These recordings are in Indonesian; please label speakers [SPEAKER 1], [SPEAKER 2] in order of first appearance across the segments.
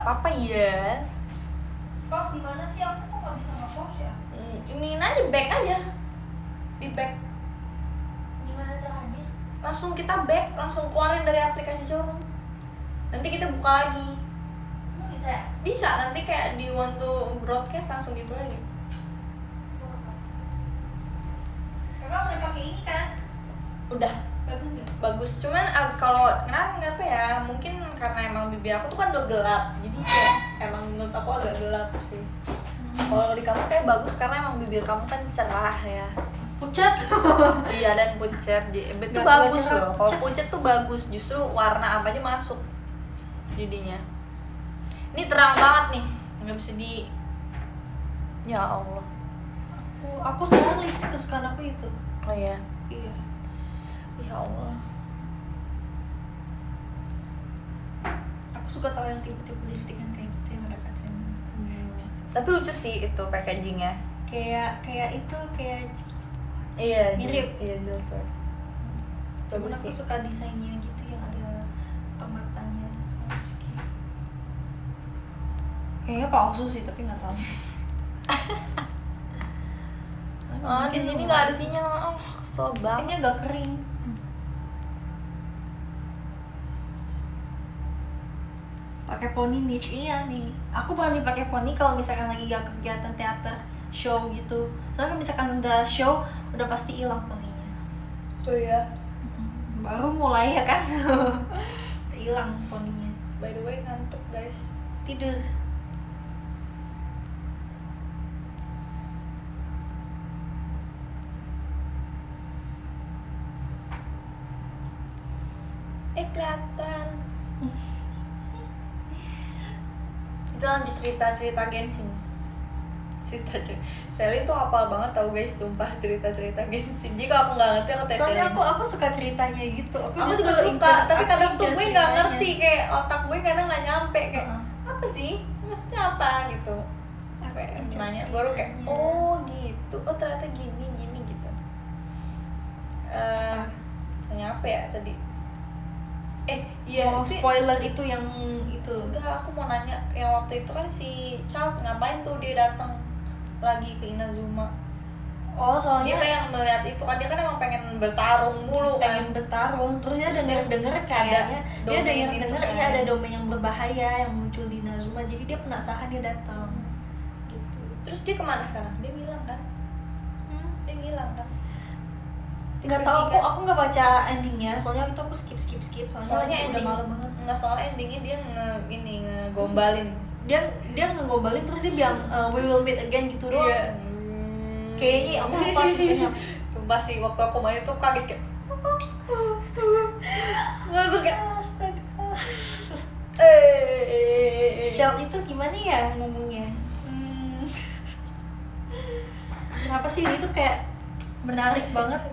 [SPEAKER 1] Apa ya?
[SPEAKER 2] Pause di mana sih? Aku kok nggak bisa nge-pause ya?
[SPEAKER 1] Ini aja back aja. Di back.
[SPEAKER 2] Gimana caranya?
[SPEAKER 1] Langsung kita back, langsung keluarin dari aplikasi showroom. Nanti kita buka lagi.
[SPEAKER 2] Bisa ya?
[SPEAKER 1] Bisa, nanti kayak di want to broadcast langsung gitu lagi.
[SPEAKER 2] Kakak udah pakai ini kan?
[SPEAKER 1] Udah.
[SPEAKER 2] Bagus gak?
[SPEAKER 1] Bagus, cuman kalau kenapa ya, mungkin karena emang bibir aku tuh kan udah gelap, jadi kayak emang menurut aku agak gelap sih. Kalau di kamu kayak bagus karena emang bibir kamu kan cerah ya.
[SPEAKER 2] Pucat.
[SPEAKER 1] Iya, dan pucat, itu
[SPEAKER 2] Nggak
[SPEAKER 1] bagus
[SPEAKER 2] cerah,
[SPEAKER 1] loh. Kalau
[SPEAKER 2] pucat.
[SPEAKER 1] pucat tuh bagus, justru warna apa aja masuk jadinya. Ini terang banget nih, nggak bisa di. Ya Allah.
[SPEAKER 2] Aku sekarang lipstick kesukaan aku itu.
[SPEAKER 1] Oh iya.
[SPEAKER 2] Iya.
[SPEAKER 1] Ya Allah.
[SPEAKER 2] Aku suka tahu yang tipe-tipe lipstick yang kayak gitu yang ada kacanya.
[SPEAKER 1] Tapi lucu sih itu packagingnya.
[SPEAKER 2] Kayak itu kayak
[SPEAKER 1] Iya.
[SPEAKER 2] Mirip.
[SPEAKER 1] Iya jelas.
[SPEAKER 2] Cuman
[SPEAKER 1] Bagus
[SPEAKER 2] aku
[SPEAKER 1] sih.
[SPEAKER 2] suka desainnya gitu yang ada permatanya sama lipstick. Kayaknya palsu sih tapi nggak tahu.
[SPEAKER 1] Oh, di sini nggak ada sinyal. Oh, kesel banget.
[SPEAKER 2] Ini agak kering. Pakai poni niche iya nih. Aku berani pakai poni kalau misalkan lagi gak kegiatan teater, show gitu. Soalnya kalau misalkan udah show, udah pasti hilang poninya.
[SPEAKER 1] Oh ya.
[SPEAKER 2] Baru mulai ya kan, hilang poninya.
[SPEAKER 1] By the way, ngantuk guys.
[SPEAKER 2] Tidur.
[SPEAKER 1] Kelihatan. Kita lanjut cerita Genshin. Cerita. Selin tuh hafal banget tau guys, sumpah cerita Genshin. Jika aku nggak ngerti aku tes
[SPEAKER 2] Soalnya
[SPEAKER 1] Selin.
[SPEAKER 2] aku suka ceritanya gitu.
[SPEAKER 1] Aku
[SPEAKER 2] justru
[SPEAKER 1] juga suka, tapi
[SPEAKER 2] aku
[SPEAKER 1] kadang tuh
[SPEAKER 2] incer
[SPEAKER 1] gue nggak
[SPEAKER 2] ceritanya.
[SPEAKER 1] ngerti, kayak otak gue kadang nggak nyampe kayak
[SPEAKER 2] Uh-uh.
[SPEAKER 1] apa sih, maksudnya apa gitu.
[SPEAKER 2] Aku
[SPEAKER 1] Kayak
[SPEAKER 2] incer
[SPEAKER 1] nanya baru kayak
[SPEAKER 2] ceritanya.
[SPEAKER 1] oh gitu, oh ternyata gini gitu. Tanya apa ya tadi? Iya.
[SPEAKER 2] Mau spoiler itu yang itu.
[SPEAKER 1] Enggak, aku mau nanya yang waktu itu kan si Child ngapain tuh dia datang lagi ke Inazuma.
[SPEAKER 2] Oh, soalnya
[SPEAKER 1] Dia kayak yang melihat itu kan, dia kan emang pengen bertarung mulu
[SPEAKER 2] pengen
[SPEAKER 1] kan.
[SPEAKER 2] bertarung, terus dia
[SPEAKER 1] Terus
[SPEAKER 2] denger kayaknya dia
[SPEAKER 1] domain
[SPEAKER 2] denger
[SPEAKER 1] itu
[SPEAKER 2] denger
[SPEAKER 1] kan.
[SPEAKER 2] iya ada domain yang berbahaya yang muncul di Inazuma, jadi dia penasaran, dia datang gitu.
[SPEAKER 1] Terus dia kemana sekarang? Dia ngilang kan? Dia ngilang kan? Dia
[SPEAKER 2] Nggak
[SPEAKER 1] pergi
[SPEAKER 2] tahu,
[SPEAKER 1] kan?
[SPEAKER 2] aku nggak baca endingnya, soalnya itu aku skip
[SPEAKER 1] Soalnya
[SPEAKER 2] udah
[SPEAKER 1] ending
[SPEAKER 2] malam banget.
[SPEAKER 1] nggak, soalnya endingnya dia ngegombalin.
[SPEAKER 2] Dia ngegombalin terus dia bilang we will meet again gitu doang.
[SPEAKER 1] Iya.
[SPEAKER 2] Kayaknya aku lupa ceritanya.
[SPEAKER 1] Sumpah sih waktu aku main tuh kaget kayak nggak suka.
[SPEAKER 2] Astaga. Child itu gimana ya ngomongnya? Kenapa sih dia tuh kayak menarik banget?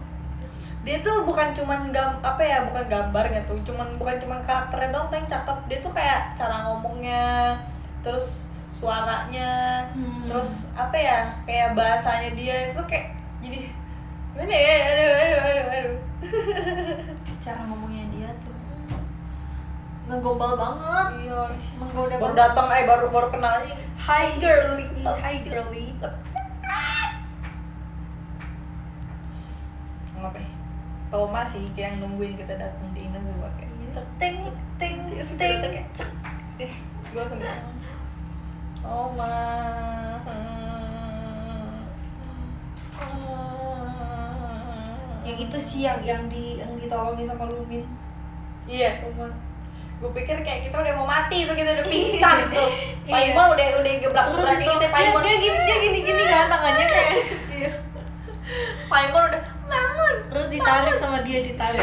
[SPEAKER 1] Dia tuh bukan cuman bukan gambarnya tuh, bukan cuman karakternya doang tapi cakep. Dia tuh kayak cara ngomongnya, terus suaranya, terus kayak bahasanya dia itu kayak jadi gimana ya, aduh.
[SPEAKER 2] Cara ngomongnya dia tuh ngegombal banget.
[SPEAKER 1] Iya,
[SPEAKER 2] Menggoda
[SPEAKER 1] baru
[SPEAKER 2] banget.
[SPEAKER 1] datang baru kenal aja.
[SPEAKER 2] Hi girly, hi girly.
[SPEAKER 1] Ngapain? Toma sih kayak yang nungguin kita datang di Inazuma kayak
[SPEAKER 2] Ting ting
[SPEAKER 1] ting
[SPEAKER 2] ting.
[SPEAKER 1] kayak gue langsung Toma.
[SPEAKER 2] Yang itu sih yang ditolongin sama Lumin.
[SPEAKER 1] Iya,
[SPEAKER 2] Toma.
[SPEAKER 1] gue pikir kayak kita udah mau mati tuh, kita udah pingsan tuh.
[SPEAKER 2] Iya.
[SPEAKER 1] Paimon udah gebrak
[SPEAKER 2] Terus
[SPEAKER 1] gebrak
[SPEAKER 2] itu
[SPEAKER 1] gitu Paimon.
[SPEAKER 2] dia gini kan tangannya kayak.
[SPEAKER 1] Iya. Paimon udah bangun.
[SPEAKER 2] Terus ditarik sama dia ditarik.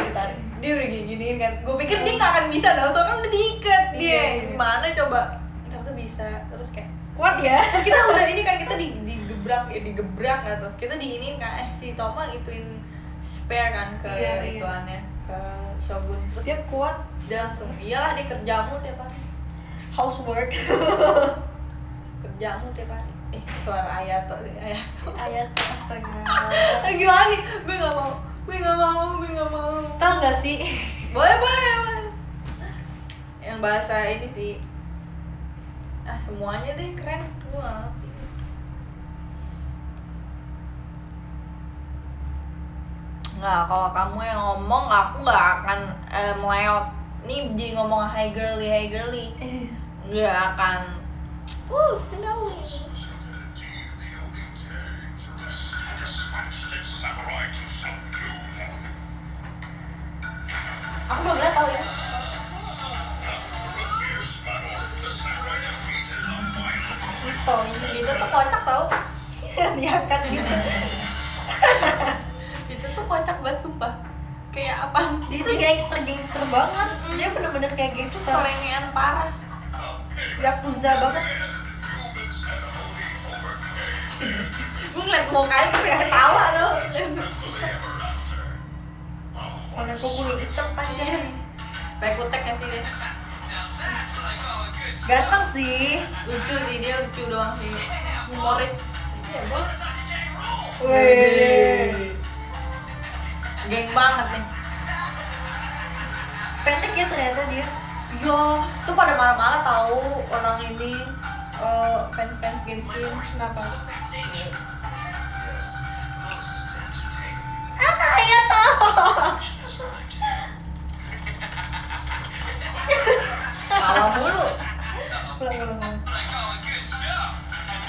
[SPEAKER 1] Dia udah gini kan. Gue pikir dia nggak akan bisa dah, soalnya kan udah diikat dia.
[SPEAKER 2] Iya.
[SPEAKER 1] Gimana coba? Ternyata bisa. Terus kayak
[SPEAKER 2] Kuat ya.
[SPEAKER 1] terus kita udah ini kan, kita digebrak nggak tuh? Kita diinin kan si Toma ituin spare kan ke
[SPEAKER 2] Iya.
[SPEAKER 1] ituannya, ke Shogun. Terus
[SPEAKER 2] Dia kuat.
[SPEAKER 1] dia langsung iyalah, dia kerja mulu tiap hari.
[SPEAKER 2] Housework.
[SPEAKER 1] Kerjamu tiap hari. Suara Ayato.
[SPEAKER 2] Ayat astaga.
[SPEAKER 1] Gimana nih? Gue nggak mau.
[SPEAKER 2] Setel nggak sih?
[SPEAKER 1] Boleh. Yang bahasa ini sih semuanya deh keren, gue nggak ngerti. Nggak, kalau kamu yang ngomong aku nggak akan meleot. Nih jadi ngomong hi girly nggak akan. Stindawi. Aku belum lihat tahu ini. Itu tuh kocak tau.
[SPEAKER 2] Diangkat gitu.
[SPEAKER 1] Itu tuh kocak banget sumpah. Kayak apaan
[SPEAKER 2] Dia
[SPEAKER 1] sih?
[SPEAKER 2] tuh gangster banget. Dia bener-bener kayak gangster.
[SPEAKER 1] Selengean parah.
[SPEAKER 2] Yakuza banget.
[SPEAKER 1] Gue ngeliat mukanya tuh pengen ketawa loh.
[SPEAKER 2] Warna kukunya hitam panjang.
[SPEAKER 1] Kayak kutek gak sih dia?
[SPEAKER 2] Ganteng sih.
[SPEAKER 1] Lucu sih, dia lucu doang sih. Humoris. Iya bos.
[SPEAKER 2] Wih.
[SPEAKER 1] Geng banget nih.
[SPEAKER 2] Pendek ya ternyata dia.
[SPEAKER 1] Iya, tuh pada marah-marah tahu orang ini fans Genshin.
[SPEAKER 2] Kenapa? Ya tahu.
[SPEAKER 1] Kalah mulu.
[SPEAKER 2] Ulang.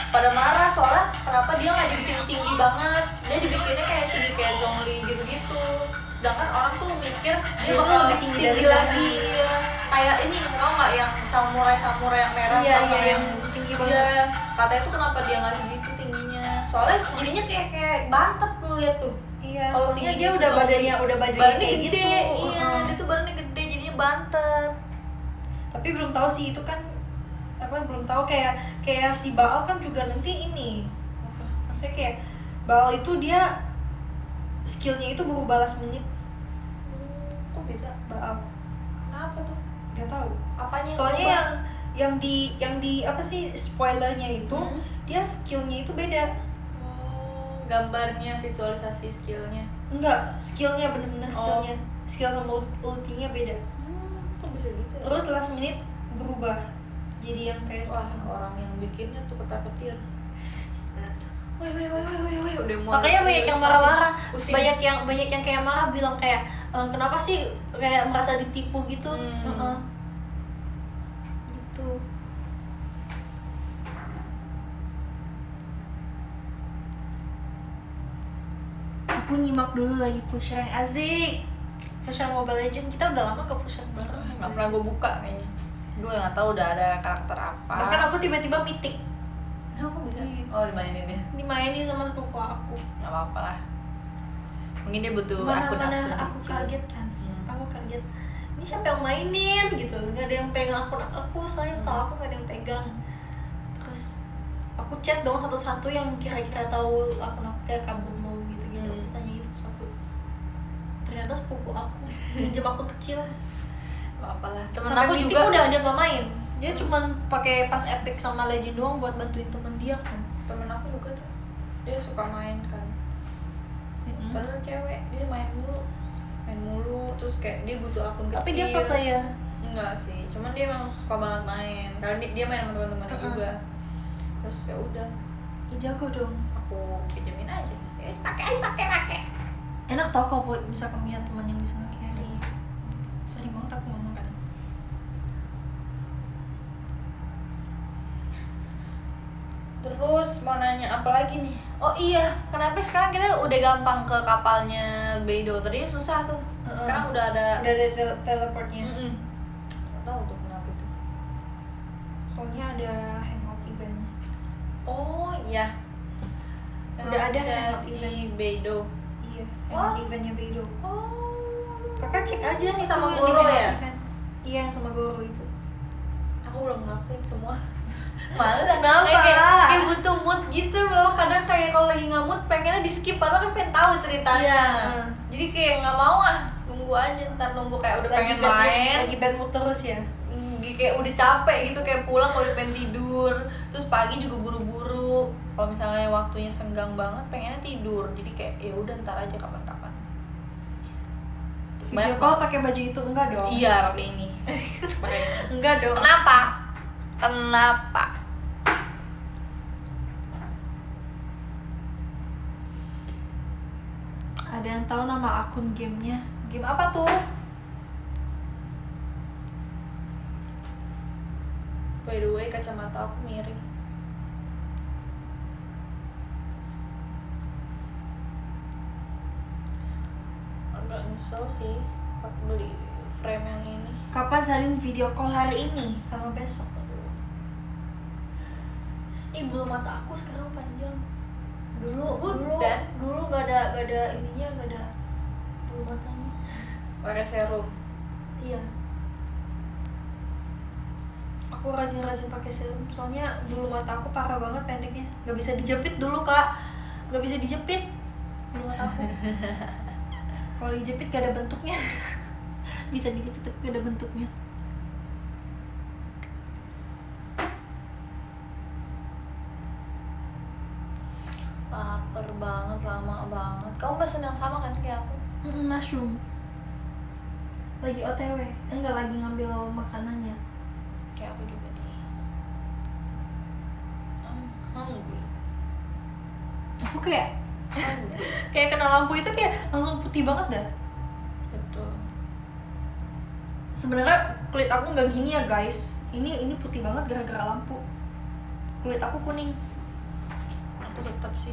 [SPEAKER 1] Pada marah soalnya kenapa dia nggak dibikin tinggi banget, dia dibikinnya kayak tinggi kayak Zhongli gitu-gitu. Sedangkan orang tuh mikir dia
[SPEAKER 2] Dia
[SPEAKER 1] bakal
[SPEAKER 2] tuh lebih tinggi dari
[SPEAKER 1] lagi. Iya. Kayak ini tau nggak yang samurai yang merah
[SPEAKER 2] Iya,
[SPEAKER 1] sama
[SPEAKER 2] yang tinggi banget.
[SPEAKER 1] Iya, katanya tuh kenapa dia nggak segitu tingginya? Soalnya jadinya kayak bantet tuh lihat tuh.
[SPEAKER 2] Iya,
[SPEAKER 1] Kalau
[SPEAKER 2] soalnya
[SPEAKER 1] tinggi
[SPEAKER 2] dia
[SPEAKER 1] si
[SPEAKER 2] udah
[SPEAKER 1] Zhongli.
[SPEAKER 2] badannya
[SPEAKER 1] Badannya
[SPEAKER 2] kayak
[SPEAKER 1] gede.
[SPEAKER 2] gitu.
[SPEAKER 1] Iya, dia tuh badannya gede jadinya bantet.
[SPEAKER 2] Tapi belum tahu sih itu kan apa, belum tahu kayak si Baal kan juga nanti ini. Maksudnya kayak Baal itu dia skillnya itu berubah last menit.
[SPEAKER 1] Kok bisa?
[SPEAKER 2] Baal
[SPEAKER 1] Kenapa tuh?
[SPEAKER 2] nggak tahu.
[SPEAKER 1] Apanya?
[SPEAKER 2] Soalnya
[SPEAKER 1] berubah?
[SPEAKER 2] yang di apa sih spoilernya itu dia skillnya itu beda.
[SPEAKER 1] Gambarnya, visualisasi skillnya.
[SPEAKER 2] Enggak, skillnya bener-bener skillnya. Skill sama ultinya beda.
[SPEAKER 1] Kok bisa gitu ya?
[SPEAKER 2] Terus last minute berubah jadi yang kayak
[SPEAKER 1] Wah,
[SPEAKER 2] sekarang.
[SPEAKER 1] orang yang bikinnya tuh ketar-ketir. Woi, udah mau.
[SPEAKER 2] Makanya banyak yang marah-marah,
[SPEAKER 1] Pusing.
[SPEAKER 2] banyak yang kayak marah bilang kayak kenapa sih kayak merasa ditipu gitu. Gitu. Aku nyimak dulu lagi push rank asik. Push rank Mobile Legends, kita udah lama ke push rank bareng.
[SPEAKER 1] Nggak pernah gue buka kayaknya. Gue nggak tahu udah ada karakter apa.
[SPEAKER 2] Bahkan aku tiba-tiba mythic
[SPEAKER 1] Kok bisa?
[SPEAKER 2] Iya.
[SPEAKER 1] Oh, dimainin ya.
[SPEAKER 2] dimainin sama sepupu aku.
[SPEAKER 1] Nggak apa-apa lah. Mungkin dia butuh
[SPEAKER 2] Mana
[SPEAKER 1] akun-akun
[SPEAKER 2] aku
[SPEAKER 1] kecil.
[SPEAKER 2] kaget kan. Aku kaget. Ini siapa yang mainin gitu. Nggak ada yang pegang akun aku, soalnya setahu aku nggak ada yang pegang. Terus aku chat dong satu-satu yang kira-kira tahu akun aku kayak kabur mau gitu-gitu. Aku tanya itu satu. Ternyata sepupu aku pinjam akun kecil.
[SPEAKER 1] Nggak apa lah. Temen
[SPEAKER 2] Sampai
[SPEAKER 1] aku
[SPEAKER 2] Mythic
[SPEAKER 1] juga.
[SPEAKER 2] udah dia nggak main. Dia cuman pakai pas epic sama legend doang buat bantuin temen dia kan.
[SPEAKER 1] Temen aku juga tuh. Dia suka main kan. Padahal cewek, dia main mulu, terus kayak dia butuh akun kecil.
[SPEAKER 2] Tapi dia pro player.
[SPEAKER 1] Enggak sih, cuman dia emang suka banget main karena dia main sama teman-temannya juga. Terus ya udah,
[SPEAKER 2] Ih, jago dong.
[SPEAKER 1] aku pinjemin aja. Pakai.
[SPEAKER 2] Enak tau kalau misalkan punya teman yang bisa nge-carry. Sering banget aku ngomong kan.
[SPEAKER 1] Terus mau nanya apa lagi nih? Oh iya, kenapa sekarang kita udah gampang ke kapalnya Beidou? Tadi susah tuh. Sekarang udah ada.
[SPEAKER 2] Udah ada teleportnya.
[SPEAKER 1] Nggak tahu tuh kenapa itu.
[SPEAKER 2] Soalnya ada hangout eventnya.
[SPEAKER 1] Oh iya.
[SPEAKER 2] Udah ada
[SPEAKER 1] bisa
[SPEAKER 2] hangout
[SPEAKER 1] si
[SPEAKER 2] event.
[SPEAKER 1] Beidou.
[SPEAKER 2] Iya,
[SPEAKER 1] Wah.
[SPEAKER 2] hangout eventnya Beidou.
[SPEAKER 1] Oh.
[SPEAKER 2] Kakak cek aja
[SPEAKER 1] Ini
[SPEAKER 2] itu
[SPEAKER 1] sama
[SPEAKER 2] di
[SPEAKER 1] Goro
[SPEAKER 2] hangout
[SPEAKER 1] ya?
[SPEAKER 2] event. Iya, yang sama Goro itu.
[SPEAKER 1] Aku belum ngelakuin semua. Malu
[SPEAKER 2] Kenapa?
[SPEAKER 1] kayak butuh mood gitu loh. Kadang kayak kalau lagi nggak mood pengennya di skip padahal kan pengen tahu ceritanya.
[SPEAKER 2] Iya.
[SPEAKER 1] Jadi kayak nggak mau nunggu aja, ntar nunggu kayak udah pengen main.
[SPEAKER 2] Lagi bad mood terus ya.
[SPEAKER 1] Kayak udah capek gitu, kayak pulang udah pengen tidur. Terus pagi juga buru-buru. Kalau misalnya waktunya senggang banget pengennya tidur. Jadi kayak ya udah ntar aja kapan-kapan.
[SPEAKER 2] Video call pakai baju itu enggak dong?
[SPEAKER 1] Iya, pakai ini. Pakai ini.
[SPEAKER 2] Enggak dong.
[SPEAKER 1] Kenapa? Kenapa?
[SPEAKER 2] Ada yang tahu nama akun gamenya? Game apa tuh?
[SPEAKER 1] By the way, kacamata aku miring. Agak nyesel sih aku beli frame yang ini.
[SPEAKER 2] Kapan salin video call hari ini sama besok? Ih, bulu mata aku sekarang panjang. Dulu nggak ada ininya, nggak ada bulu matanya.
[SPEAKER 1] Pakai serum.
[SPEAKER 2] Iya. Aku rajin pakai serum, soalnya bulu mata aku parah banget pendeknya. Nggak bisa dijepit dulu, Kak. Nggak bisa dijepit bulu mata aku. Kalau dijepit gak ada bentuknya. Bisa dijepit tapi gak ada bentuknya.
[SPEAKER 1] Lapar banget, lama banget. Kamu pesen yang sama kan kayak aku?
[SPEAKER 2] Mushroom. Lagi OTW, enggak lagi ngambil makanannya.
[SPEAKER 1] Kayak aku juga nih. I'm hungry.
[SPEAKER 2] Aku kayak kayak kena lampu itu kayak langsung putih banget dah.
[SPEAKER 1] Betul.
[SPEAKER 2] Sebenarnya kulit aku nggak gini ya guys. Ini putih banget gara-gara lampu. Kulit aku kuning.
[SPEAKER 1] Aku tetap sih.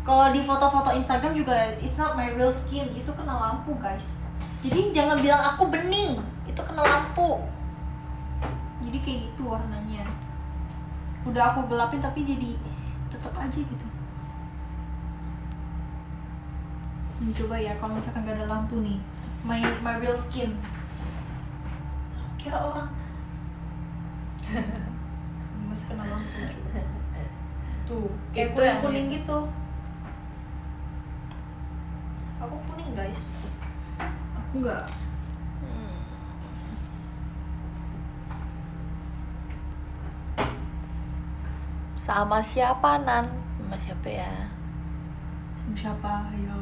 [SPEAKER 2] Kalau di foto-foto Instagram juga it's not my real skin, itu kena lampu guys. Jadi jangan bilang aku bening, itu kena lampu. Jadi kayak gitu warnanya. Udah aku gelapin tapi jadi tetap aja gitu. Coba ya kalau misalkan gak ada lampu nih, my real skin. Kira orang masih kena lampu juga. Tuh, kayak
[SPEAKER 1] Itu yang
[SPEAKER 2] kuning gitu. Aku kuning guys. Aku nggak.
[SPEAKER 1] Sama siapa Nan? Sama siapa ya?
[SPEAKER 2] Sama siapa? Ayo.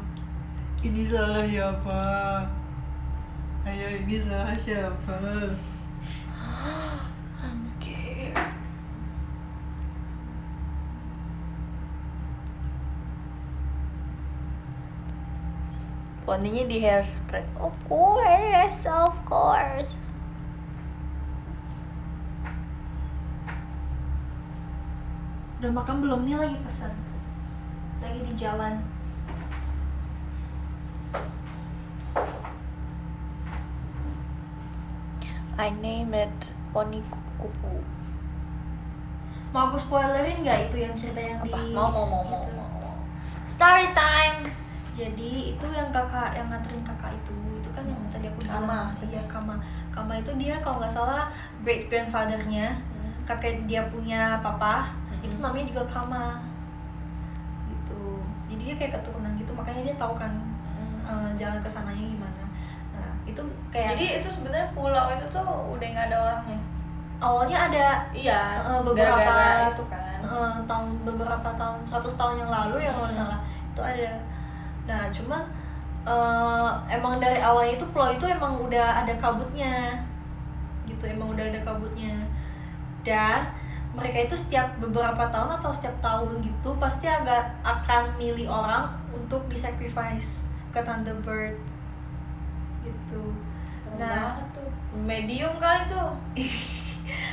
[SPEAKER 2] Ini salah siapa? Ayo, ini salah siapa?
[SPEAKER 1] I'm scared. Poninya di hairspray. Of course.
[SPEAKER 2] Udah makan belum? Nih lagi pesan. Lagi di jalan.
[SPEAKER 1] I name it Poni Kupu-Kupu.
[SPEAKER 2] Mau aku spoilerin nggak itu yang cerita yang
[SPEAKER 1] Apa?
[SPEAKER 2] di
[SPEAKER 1] Mau.
[SPEAKER 2] itu?
[SPEAKER 1] Story time.
[SPEAKER 2] Jadi itu yang kakak yang nganterin kakak itu kan yang tadi aku bilang.
[SPEAKER 1] Kama.
[SPEAKER 2] Iya, Kama itu dia kalau nggak salah great grandfathernya, kakek dia punya papa, itu namanya juga Kama gitu. Jadi dia kayak keturunan gitu, makanya dia tahu kan jalan ke sananya gimana. Nah itu kayak
[SPEAKER 1] Jadi itu sebenarnya pulau itu tuh udah nggak ada orangnya.
[SPEAKER 2] awalnya ada
[SPEAKER 1] Iya.
[SPEAKER 2] beberapa
[SPEAKER 1] gara-gara itu kan.
[SPEAKER 2] beberapa tahun 100 tahun yang lalu ya kalau nggak salah itu ada. Nah cuman emang dari awalnya itu pulau itu emang udah ada kabutnya gitu, emang udah ada kabutnya. Dan mereka itu setiap beberapa tahun atau setiap tahun gitu pasti akan milih orang untuk disacrifice ke Thunderbird gitu. Nah
[SPEAKER 1] tuh medium kali tuh.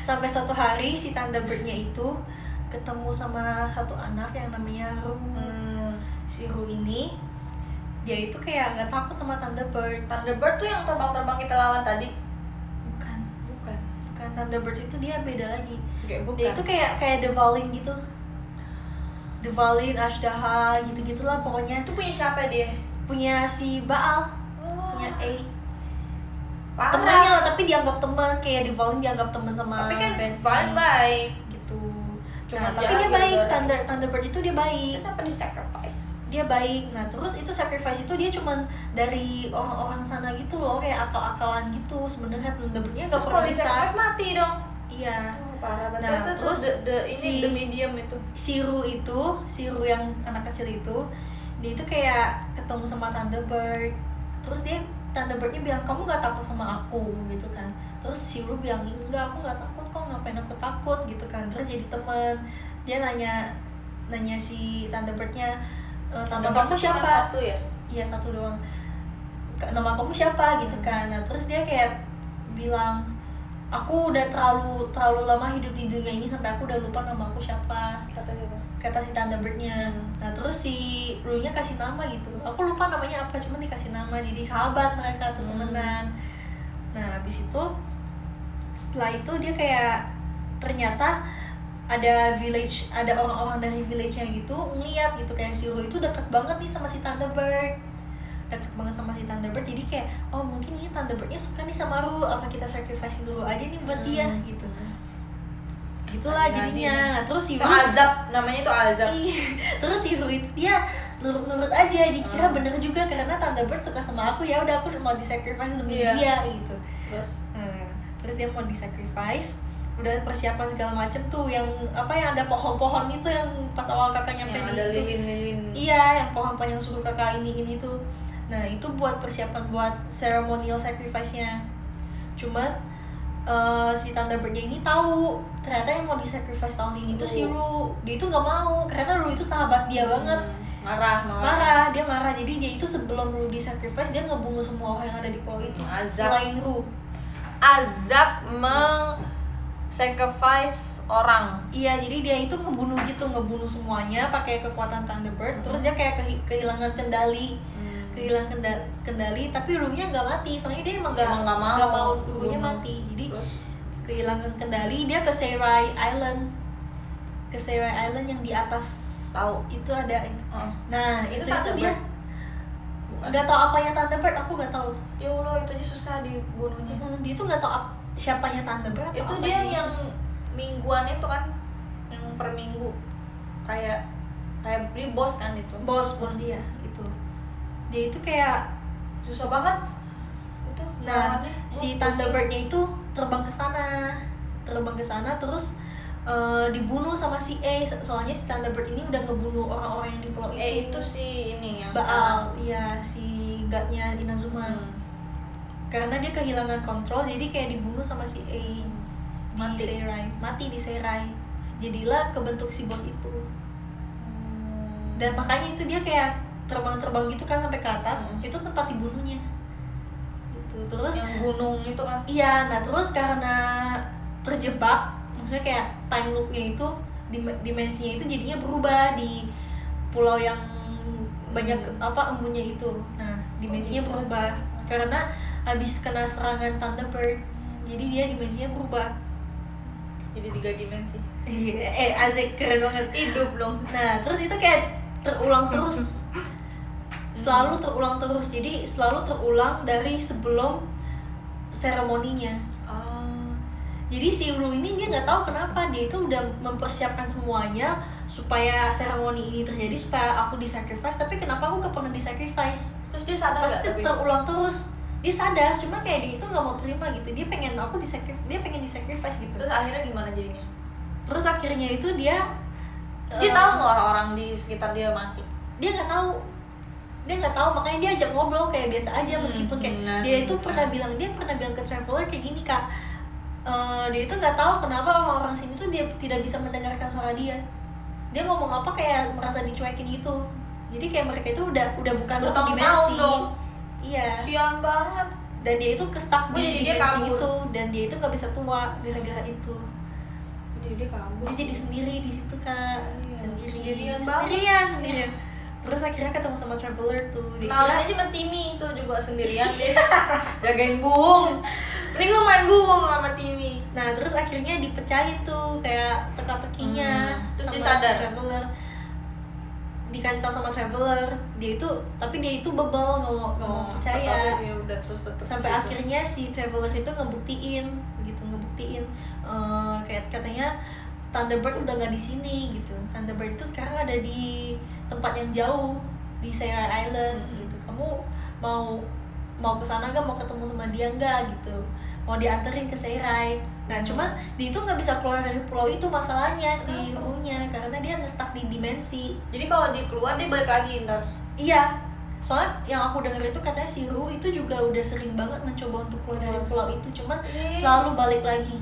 [SPEAKER 2] sampai suatu hari si Thunderbirdnya itu ketemu sama satu anak yang namanya Ru. Si Ru ini dia itu kayak nggak takut sama Thunderbird.
[SPEAKER 1] Thunderbird tuh yang terbang-terbang kita lawan tadi.
[SPEAKER 2] Bukan
[SPEAKER 1] Bukan.
[SPEAKER 2] Thunderbird itu dia beda lagi.
[SPEAKER 1] Bukan.
[SPEAKER 2] Dia itu kayak Devalin gitu. Devalin, Ashdaha gitu-gitulah pokoknya.
[SPEAKER 1] Itu punya siapa dia?
[SPEAKER 2] Punya si Baal, punya A.
[SPEAKER 1] Parah.
[SPEAKER 2] Temennya lah, tapi dianggap teman, kayak Devalin dianggap teman sama
[SPEAKER 1] Tapi kan
[SPEAKER 2] Vanity
[SPEAKER 1] Van baik.
[SPEAKER 2] gitu.
[SPEAKER 1] Cuma
[SPEAKER 2] Nah, tapi dia baik, Thunderbird itu dia baik.
[SPEAKER 1] Kenapa di sacrifice?
[SPEAKER 2] Dia baik. Nah terus itu sacrifice itu dia cuman dari orang-orang sana gitu loh, kayak akal-akalan gitu. Sebenarnya Thunderbirdnya nggak
[SPEAKER 1] Terus
[SPEAKER 2] pernah
[SPEAKER 1] kalau di sacrifice mati dong.
[SPEAKER 2] Iya.
[SPEAKER 1] Parah banget.
[SPEAKER 2] Nah,
[SPEAKER 1] Itu
[SPEAKER 2] terus
[SPEAKER 1] ini the medium itu.
[SPEAKER 2] si Ru yang anak kecil itu, dia itu kayak ketemu sama Thunderbird. Terus Thunderbirdnya bilang, kamu nggak takut sama aku gitu kan. Terus si Ru bilang, enggak, aku nggak takut kok ngapain aku takut gitu kan. Terus jadi teman, dia nanya si Thunderbird-nya, nama kamu siapa?
[SPEAKER 1] Satu ya?
[SPEAKER 2] Iya, satu doang. Nama kamu siapa gitu kan. Nah terus dia kayak bilang, aku udah terlalu lama hidup di dunia ini sampai aku udah lupa nama aku siapa. Kata si Thunderbird-nya. Nah terus si Rue-nya kasih nama gitu, aku lupa namanya apa, cuma dikasih nama, jadi sahabat mereka tuh, temenan. Nah habis itu setelah itu dia kayak ternyata ada orang-orang dari village-nya gitu ngeliat gitu, kayak si Rue itu deket banget nih sama si Thunderbird, jadi kayak oh mungkin ini Thunderbird-nya suka nih sama Rue, apa kita sacrifice dulu aja nih buat dia gitu. Gitulah jadinya. Nah terus si Rue
[SPEAKER 1] azab, namanya itu azab.
[SPEAKER 2] Terus si Rue itu dia nurut aja, dikira bener juga karena Thunderbird suka sama aku, ya udah aku mau di-sacrifice demi dia gitu. Terus dia mau di-sacrifice, udah persiapan segala macem tuh, yang ada pohon-pohon itu yang pas awal kakak nyampe
[SPEAKER 1] yang
[SPEAKER 2] di
[SPEAKER 1] ada
[SPEAKER 2] itu.
[SPEAKER 1] lilin-lilin.
[SPEAKER 2] Iya, yang pohon-pohon yang suruh kakak ini tuh. Nah itu buat persiapan buat ceremonial sacrifice-nya. Cuma si Thunderbird-nya ini tahu ternyata yang mau di-sacrifice tahun ini tuh si Rue. Dia itu nggak mau karena Rue itu sahabat dia banget. Marah, dia marah. Jadi dia itu sebelum Rue di-sacrifice, dia ngebunuh semua orang yang ada di pulau itu. Selain Rue.
[SPEAKER 1] Azab sacrifice orang.
[SPEAKER 2] Iya, jadi dia itu ngebunuh semuanya pakai kekuatan Thunderbird. Terus dia kayak kehilangan kendali. Kendali, tapi Rue-nya nggak mati, soalnya dia emang nggak mau Rue-nya mati. Jadi kehilangan kendali, dia ke Seirai Island yang di atas.
[SPEAKER 1] Tahu
[SPEAKER 2] itu ada nah itu dia nggak tahu apanya Thunderbird, aku nggak tahu.
[SPEAKER 1] Ya Allah, itu aja susah dibunuhnya.
[SPEAKER 2] Dia tuh nggak tahu siapanya Thunderbird.
[SPEAKER 1] Itu dia yang mingguan itu kan, yang per minggu kayak dia bos kan itu.
[SPEAKER 2] Bos iya itu. Dia itu kayak
[SPEAKER 1] susah banget itu.
[SPEAKER 2] Nah si Thunderbird-nya itu terbang ke sana terus dibunuh sama si A, soalnya si Thunderbird ini udah ngebunuh orang-orang yang di pulau itu.
[SPEAKER 1] Itu si ini yang
[SPEAKER 2] Baal, iya, si god-nya Inazuma. Karena dia kehilangan kontrol, jadi kayak dibunuh sama si A. Mati di Seirai. Jadilah kebentuk si bos itu. Dan makanya itu dia kayak terbang gitu kan sampai ke atas. Itu tempat dibunuhnya. Gitu. Terus
[SPEAKER 1] yang gunung itu kan.
[SPEAKER 2] Iya, nah terus karena terjebak, maksudnya kayak time loop-nya itu, dimensinya itu jadinya berubah di pulau yang banyak embunnya itu. Nah dimensinya berubah karena habis kena serangan Thunderbirds, jadi dia dimensinya berubah
[SPEAKER 1] jadi 3 dimensi.
[SPEAKER 2] Asik, keren banget,
[SPEAKER 1] hidup dong.
[SPEAKER 2] Nah terus itu kayak terulang terus, selalu terulang terus, jadi selalu terulang dari sebelum seremoninya. Jadi si Rue ini dia nggak tahu kenapa, dia itu udah mempersiapkan semuanya supaya seremoni ini terjadi, supaya aku di-sacrifice, tapi kenapa aku nggak pernah di-sacrifice?
[SPEAKER 1] Terus dia sadar
[SPEAKER 2] pasti terulang terus. Dia sadar, cuma kayak dia itu nggak mau terima gitu. Dia pengen aku dia pengen di-sacrifice gitu.
[SPEAKER 1] Terus akhirnya gimana jadinya?
[SPEAKER 2] Terus akhirnya itu dia
[SPEAKER 1] tahu nggak orang-orang di sekitar dia mati?
[SPEAKER 2] Dia nggak tahu, makanya dia ajak ngobrol kayak biasa aja, meskipun kayak dia itu pernah bilang ke Traveler kayak gini, Kak. Dia itu nggak tahu kenapa orang-orang sini tuh dia tidak bisa mendengarkan suara dia. Dia ngomong apa kayak merasa dicuekin gitu. Jadi kayak mereka itu udah bukan satu dimensi. Iya.
[SPEAKER 1] Sian banget.
[SPEAKER 2] Dan dia itu kestuck di dimensi itu, dan dia itu nggak bisa tua gara-gara itu.
[SPEAKER 1] Jadi dia kabur.
[SPEAKER 2] Dia jadi sendiri di situ, Kak.
[SPEAKER 1] Sendirian.
[SPEAKER 2] Terus akhirnya ketemu sama Traveler tuh.
[SPEAKER 1] Kalau aja Timmy itu juga sendirian deh. Jagain burung. Mending lu main burung sama Timmy.
[SPEAKER 2] Nah terus akhirnya dipecahin tuh kayak teka-tekinya
[SPEAKER 1] sama
[SPEAKER 2] si Traveler. Dikasih tahu sama Traveler, tapi dia itu bebel, nggak mau percaya.
[SPEAKER 1] Ya udah, terus tetap
[SPEAKER 2] sampai akhirnya si Traveler itu ngebuktiin kayak katanya Thunderbird udah nggak di sini gitu. Thunderbird itu sekarang ada di tempat yang jauh di Seirai Island gitu. Kamu mau kesana nggak, mau ketemu sama dia nggak gitu, mau dianterin ke Seirai. Nah cuman dia itu nggak bisa keluar dari pulau itu, masalahnya si Rue-nya, karena dia nge-stuck di dimensi.
[SPEAKER 1] Jadi kalau dia keluar dia balik lagi ntar?
[SPEAKER 2] Iya, Soalnya yang aku dengar itu katanya si Ru itu juga udah sering banget mencoba untuk keluar dari pulau itu, cuman selalu balik lagi.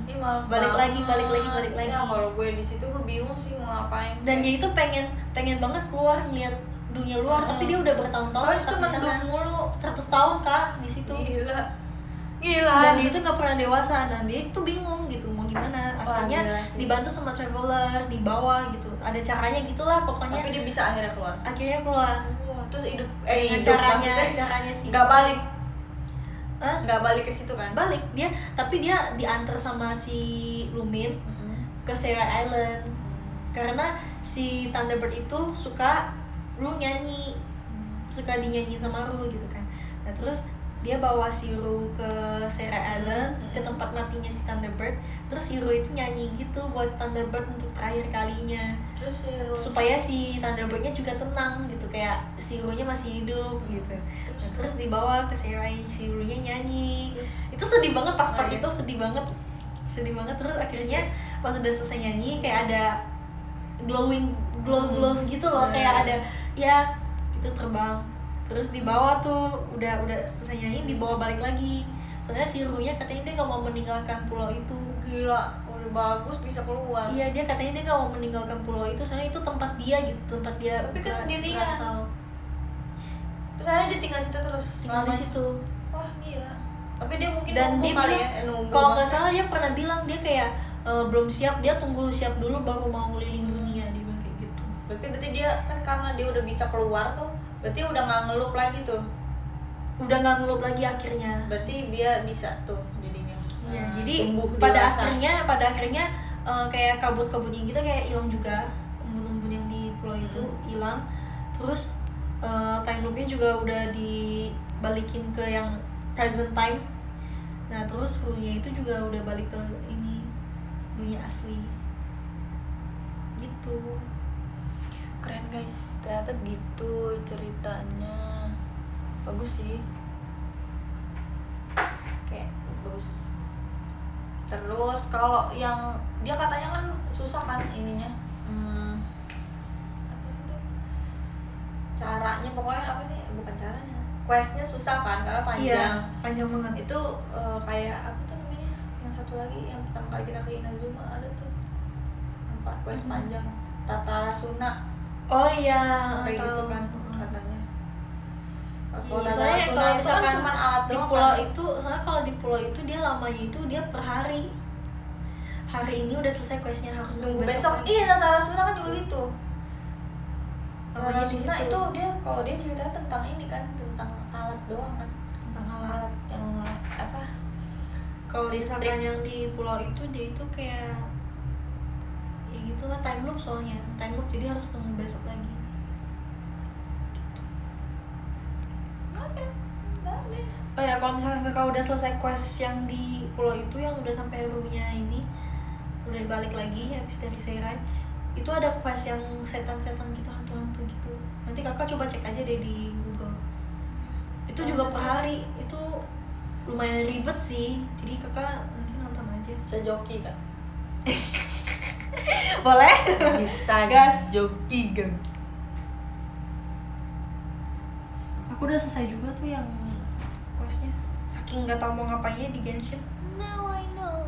[SPEAKER 2] Balik lagi.
[SPEAKER 1] Ya kalau gue di situ gue bingung sih mau ngapain.
[SPEAKER 2] Dan dia itu pengen banget keluar ngeliat dunia luar, tapi dia udah bertahun-tahun
[SPEAKER 1] stuck di sana mulu.
[SPEAKER 2] 100 tahun Kak di situ.
[SPEAKER 1] Gila.
[SPEAKER 2] Dan dia itu nggak pernah dewasa, dan dia itu bingung gitu mau gimana. Akhirnya dibantu sama traveler di bawah gitu, ada caranya gitulah pokoknya.
[SPEAKER 1] Tapi dia bisa akhirnya keluar. Terus hidup
[SPEAKER 2] caranya sih
[SPEAKER 1] nggak balik. Nggak balik ke situ kan?
[SPEAKER 2] Balik dia, tapi dia diantar sama si Lumin ke Sarah Island karena si Thunderbird itu suka Ru nyanyi, suka dinyanyiin sama Ru gitu kan. Nah terus dia bawa si Ru ke Sarah Island, ke tempat matinya si Thunderbird. Terus si Ru itu nyanyi gitu buat Thunderbird untuk terakhir kalinya.
[SPEAKER 1] Terus si Ru
[SPEAKER 2] supaya si Thunderbirdnya juga tenang gitu, kayak si Ru-nya masih hidup gitu. Nah, terus dibawa ke Sarah, si Ru-nya nyanyi. Itu sedih banget pas part itu, sedih banget. Terus akhirnya pas udah selesai nyanyi kayak ada glows gitu loh, kayak ada ya gitu terbang. Terus dibawa tuh udah selesai nyanyi, dibawa balik lagi. Soalnya si Ru-nya katanya dia nggak mau meninggalkan pulau itu.
[SPEAKER 1] Gila, udah bagus bisa keluar.
[SPEAKER 2] Iya, dia katanya dia nggak mau meninggalkan pulau itu, soalnya itu tempat dia gitu, tempat dia.
[SPEAKER 1] Tapi kan sendirian.
[SPEAKER 2] Berasal.
[SPEAKER 1] Terus akhirnya dia tinggal situ terus.
[SPEAKER 2] Tinggal di situ.
[SPEAKER 1] Wah gila. Tapi dia mungkin
[SPEAKER 2] dan dia
[SPEAKER 1] kali
[SPEAKER 2] bilang,
[SPEAKER 1] ya,
[SPEAKER 2] kalau nggak salah dia pernah bilang dia kayak belum siap, dia tunggu siap dulu baru mau ngeliling dunia, dia bilang kayak gitu.
[SPEAKER 1] Berarti dia kan karena dia udah bisa keluar tuh, berarti udah nggak ngelup lagi tuh.
[SPEAKER 2] Udah nggak ngelup lagi akhirnya.
[SPEAKER 1] Berarti dia bisa tuh jadinya.
[SPEAKER 2] Iya, jadi pada akhirnya kayak kabut-kabutnya gitu kayak hilang juga, embun-embun yang di pulau itu hilang. Terus time loopnya juga udah dibalikin ke yang present time. Nah terus Ru-nya itu juga udah balik ke ini dunia asli gitu.
[SPEAKER 1] Keren guys, ternyata gitu ceritanya. Bagus sih, kayak bagus. Terus kalau yang dia katanya kan susah kan ininya, apa sih itu caranya, pokoknya apa sih, bukan caranya, questnya susah kan karena panjang.
[SPEAKER 2] Iya, panjang banget.
[SPEAKER 1] Itu kayak apa tuh namanya, yang satu lagi yang pertama kali kita ke Inazuma ada tuh 4 quest panjang, Tatarasuna.
[SPEAKER 2] Oh iya,
[SPEAKER 1] kayak gitu kan katanya.
[SPEAKER 2] Soalnya kalau misalkan
[SPEAKER 1] cuma alat
[SPEAKER 2] di
[SPEAKER 1] doang
[SPEAKER 2] pulau
[SPEAKER 1] kan?
[SPEAKER 2] itu, soalnya kalau di pulau itu dia lamanya itu dia per hari. Hari ini udah selesai questnya, harus
[SPEAKER 1] nunggu
[SPEAKER 2] besok.
[SPEAKER 1] besok. Iya, Tatarasuna kan juga gitu.
[SPEAKER 2] Lamanya di
[SPEAKER 1] Tatarasuna
[SPEAKER 2] situ.
[SPEAKER 1] itu dia kalau dia ceritanya tentang ini kan, tentang alat doang kan,
[SPEAKER 2] Tentang alat.
[SPEAKER 1] alat yang apa.
[SPEAKER 2] Kalau misalkan yang di pulau itu dia itu kayak ya gitulah, time loop soalnya. Time loop, jadi harus tunggu besok lagi. Oh ya, kalau misalkan kakak udah selesai quest yang di pulau itu, yang udah sampai Ru-nya ini, udah balik lagi habis dari Seirai, itu ada quest yang setan-setan gitu, hantu-hantu gitu. Nanti kakak coba cek aja deh di Google. Itu juga per hari, itu lumayan ribet sih. Jadi kakak nanti nonton aja.
[SPEAKER 1] Bisa joki kan?
[SPEAKER 2] Boleh?
[SPEAKER 1] Bisa
[SPEAKER 2] Gas.
[SPEAKER 1] joki kan?
[SPEAKER 2] Aku udah selesai juga tuh yang questnya. Saking nggak tahu mau ngapainnya di Genshin.
[SPEAKER 1] Now I know.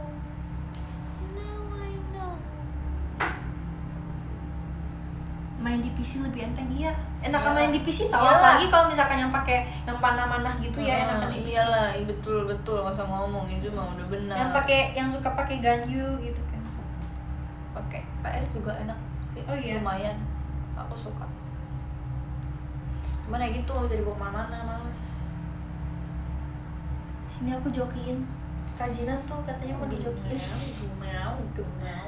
[SPEAKER 2] Main di PC lebih enteng, iya. Enakan
[SPEAKER 1] Iyalah.
[SPEAKER 2] main di PC tau,
[SPEAKER 1] Iyalah.
[SPEAKER 2] apalagi kalau misalkan yang pakai yang panah-manah gitu ya, enakan di PC.
[SPEAKER 1] Iyalah, betul nggak usah ngomong, itu mah udah benar.
[SPEAKER 2] Yang suka pakai Ganyu gitu kan.
[SPEAKER 1] Pakai PS juga enak sih.
[SPEAKER 2] Oh iya.
[SPEAKER 1] Lumayan, aku suka. Cuman ya gitu, nggak bisa dibawa kemana-mana, males.
[SPEAKER 2] Sini aku jokiin. Kajinan tuh katanya mau dijokiin.
[SPEAKER 1] Gak mau,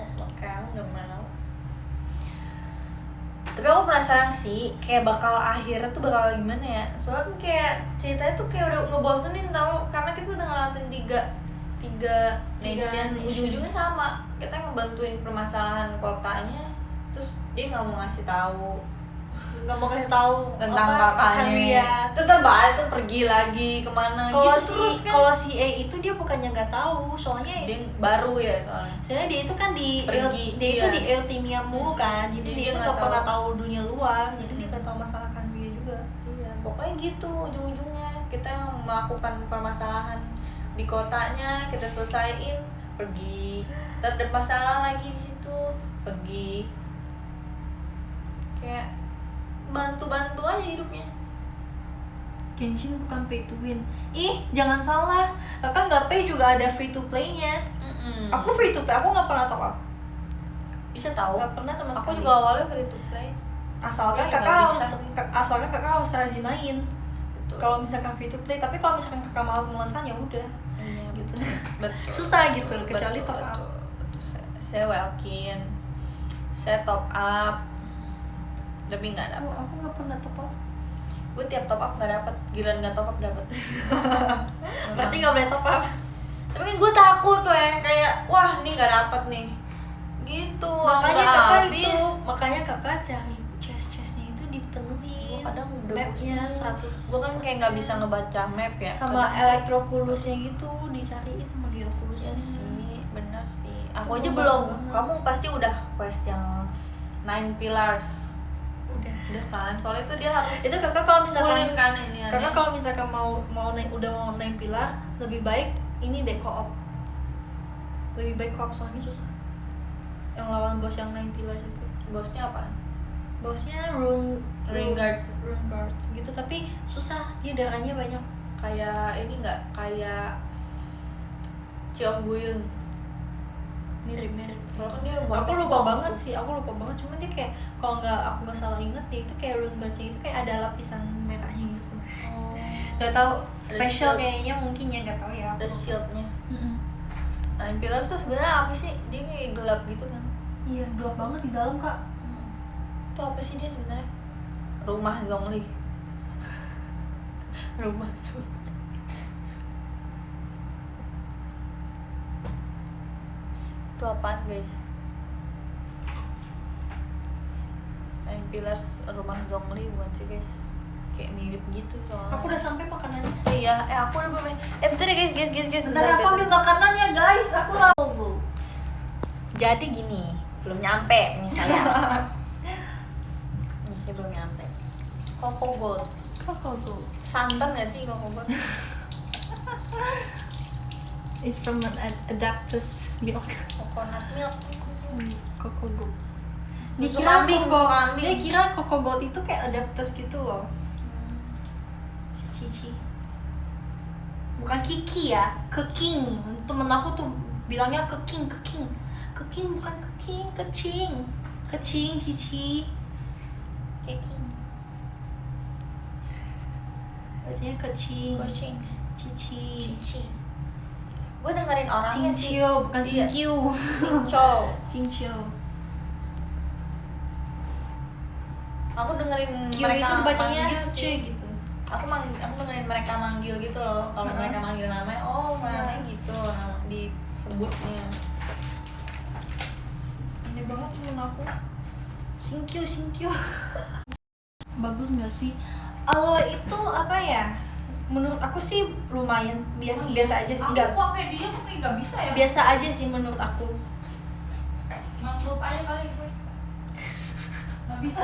[SPEAKER 1] sama kamu gak mau. Tapi aku penasaran sih, kayak bakal akhirnya tuh bakal gimana ya. Soalnya kan kayak ceritanya tuh kayak udah ngebosenin tau. Karena kita udah ngelewatin tiga nation, ujung-ujungnya sama. Kita ngebantuin permasalahan kotanya, terus dia nggak mau ngasih tahu,
[SPEAKER 2] Nggak mau kasih tahu
[SPEAKER 1] tentang
[SPEAKER 2] apa,
[SPEAKER 1] kakaknya. Terus terbalik tuh pergi lagi kemana
[SPEAKER 2] Kalau
[SPEAKER 1] gitu terus kan.
[SPEAKER 2] kalau si A itu dia bukannya nggak tahu, soalnya
[SPEAKER 1] Dia baru ya soalnya.
[SPEAKER 2] soalnya dia itu kan
[SPEAKER 1] Pergi,
[SPEAKER 2] dia itu
[SPEAKER 1] iya.
[SPEAKER 2] di Eutimia mulu kan, jadi
[SPEAKER 1] Jadi
[SPEAKER 2] dia
[SPEAKER 1] dia
[SPEAKER 2] itu
[SPEAKER 1] nggak
[SPEAKER 2] nggak pernah tahu dunia luar, jadi
[SPEAKER 1] Hmm.
[SPEAKER 2] dia nggak tahu masalah Kanbia juga.
[SPEAKER 1] Iya pokoknya gitu ujung-ujungnya kita yang melakukan permasalahan di kotanya, kita selesaiin, pergi, terdapat masalah lagi di situ, pergi, kayak bantu-bantu aja hidupnya.
[SPEAKER 2] Genshin bukan pay to win. Ih, jangan salah. Kakak nggak pay juga ada free to play-nya. Aku free to play, aku nggak pernah top up.
[SPEAKER 1] Bisa tahu?
[SPEAKER 2] Nggak pernah sama
[SPEAKER 1] Aku
[SPEAKER 2] sekali.
[SPEAKER 1] juga awalnya free to play.
[SPEAKER 2] Asalkan
[SPEAKER 1] Tapi
[SPEAKER 2] kakak
[SPEAKER 1] nggak
[SPEAKER 2] harus,
[SPEAKER 1] bisa.
[SPEAKER 2] asalkan kakak harus rajin main.
[SPEAKER 1] Betul.
[SPEAKER 2] Kalau misalkan free to play, tapi kalau misalkan kakak malas-malasan ya udah.
[SPEAKER 1] Iya,
[SPEAKER 2] Gitu.
[SPEAKER 1] betul.
[SPEAKER 2] Susah gitu,
[SPEAKER 1] Betul,
[SPEAKER 2] kecuali
[SPEAKER 1] betul,
[SPEAKER 2] top up.
[SPEAKER 1] betul. Saya welkin, saya top up, tapi nggak dapet.
[SPEAKER 2] Aku nggak pernah top up.
[SPEAKER 1] Gue tiap top up nggak dapet, giliran nggak top up dapet.
[SPEAKER 2] Berarti nggak boleh top up.
[SPEAKER 1] Tapi kan gue takut tuh ya, kayak wah ini nggak dapet nih, gitu.
[SPEAKER 2] Makanya
[SPEAKER 1] Udah
[SPEAKER 2] kakak
[SPEAKER 1] habis.
[SPEAKER 2] itu, makanya kakak cari chest-chestnya itu dipenuhin.
[SPEAKER 1] Kadang udah
[SPEAKER 2] mapnya
[SPEAKER 1] bosen.
[SPEAKER 2] 100.
[SPEAKER 1] Gue kan kayak nggak bisa ngebaca map ya.
[SPEAKER 2] Sama elektrokulusnya gitu dicariin sama
[SPEAKER 1] Ya
[SPEAKER 2] geokulusnya.
[SPEAKER 1] sih, bener sih. Aku
[SPEAKER 2] Itu
[SPEAKER 1] aja
[SPEAKER 2] membantu
[SPEAKER 1] belum.
[SPEAKER 2] banget.
[SPEAKER 1] Kamu pasti udah quest yang 9 pillars.
[SPEAKER 2] Udah.
[SPEAKER 1] Kan? Soalnya itu dia harus
[SPEAKER 2] Itu kakak kalau misalkan
[SPEAKER 1] fullin kan ini.
[SPEAKER 2] kakak kalau misalkan mau naik udah mau naik pilar, lebih baik ini deh co-op. Lebih baik co-op soalnya susah. Yang lawan bos yang 9 pillars itu.
[SPEAKER 1] bosnya apa?
[SPEAKER 2] Bosnya
[SPEAKER 1] Rune guards.
[SPEAKER 2] rune guards gitu, tapi susah, dia darahnya banyak.
[SPEAKER 1] Kayak ini nggak? Kayak Chiof Guyun.
[SPEAKER 2] Mirip-mirip.
[SPEAKER 1] Kalau kan dia
[SPEAKER 2] Aku lupa banget sih, cuman dia kayak kalau aku nggak salah inget dia itu kayak rune guardsnya itu kayak ada lapisan merahnya gitu.
[SPEAKER 1] Oh.
[SPEAKER 2] Nggak tahu special
[SPEAKER 1] shield.
[SPEAKER 2] kayaknya mungkin ya, nggak tahu ya.
[SPEAKER 1] Ada shieldnya.
[SPEAKER 2] Mm-mm.
[SPEAKER 1] 9 pillars tuh sebenarnya apa sih? Dia kayak gelap gitu kan?
[SPEAKER 2] Iya, gelap banget di dalam kak.
[SPEAKER 1] Itu apa sih dia sebenarnya? Rumah Zhongli.
[SPEAKER 2] Rumah tuh.
[SPEAKER 1] Itu apaan guys? 9 pillars rumah Zhongli bukan sih guys? Kayak mirip gitu soalnya.
[SPEAKER 2] Aku udah sampai makanannya.
[SPEAKER 1] Iya, aku udah belum. Bentar ya guys.
[SPEAKER 2] Bentar aku ambil makanan ya guys, aku lapar.
[SPEAKER 1] Jadi gini, belum nyampe nih saya. Ini saya belum nyampe. Coco Gold.
[SPEAKER 2] Coco Gold.
[SPEAKER 1] Santan nggak sih Coco Gold?
[SPEAKER 2] It's from an adaptus milk.
[SPEAKER 1] Coconut milk.
[SPEAKER 2] Coco Gold.
[SPEAKER 1] Susu kambing,
[SPEAKER 2] Dia kira Coco Gold itu kayak adaptus gitu loh. Si Cici. Bukan Kiki ya, Keking. Temen aku tuh bilangnya Keking. Keking bukan Keking, Kecing Cici.
[SPEAKER 1] Keking.
[SPEAKER 2] Bacanya Kecing.
[SPEAKER 1] Kucing.
[SPEAKER 2] Cici.
[SPEAKER 1] Cici. Gue dengerin orangnya sih.
[SPEAKER 2] Singcio, bukan
[SPEAKER 1] Iya.
[SPEAKER 2] Singkyu.
[SPEAKER 1] Chow.
[SPEAKER 2] Singcio.
[SPEAKER 1] Aku dengerin
[SPEAKER 2] Q
[SPEAKER 1] mereka
[SPEAKER 2] itu bacanya
[SPEAKER 1] manggil
[SPEAKER 2] C
[SPEAKER 1] sih.
[SPEAKER 2] gitu.
[SPEAKER 1] Aku dengerin mereka manggil gitu loh. Kalau mereka manggil namanya, oh namanya gitu nama disebutnya.
[SPEAKER 2] Ini banget temen aku. Singkyu. Bagus nggak sih? Aloe itu apa ya? Menurut aku sih lumayan biasa aja sih. Enggak,
[SPEAKER 1] pakai dia kok kayak nggak bisa ya?
[SPEAKER 2] biasa aja sih menurut aku.
[SPEAKER 1] Makhluk aja kali gue. Nggak bisa.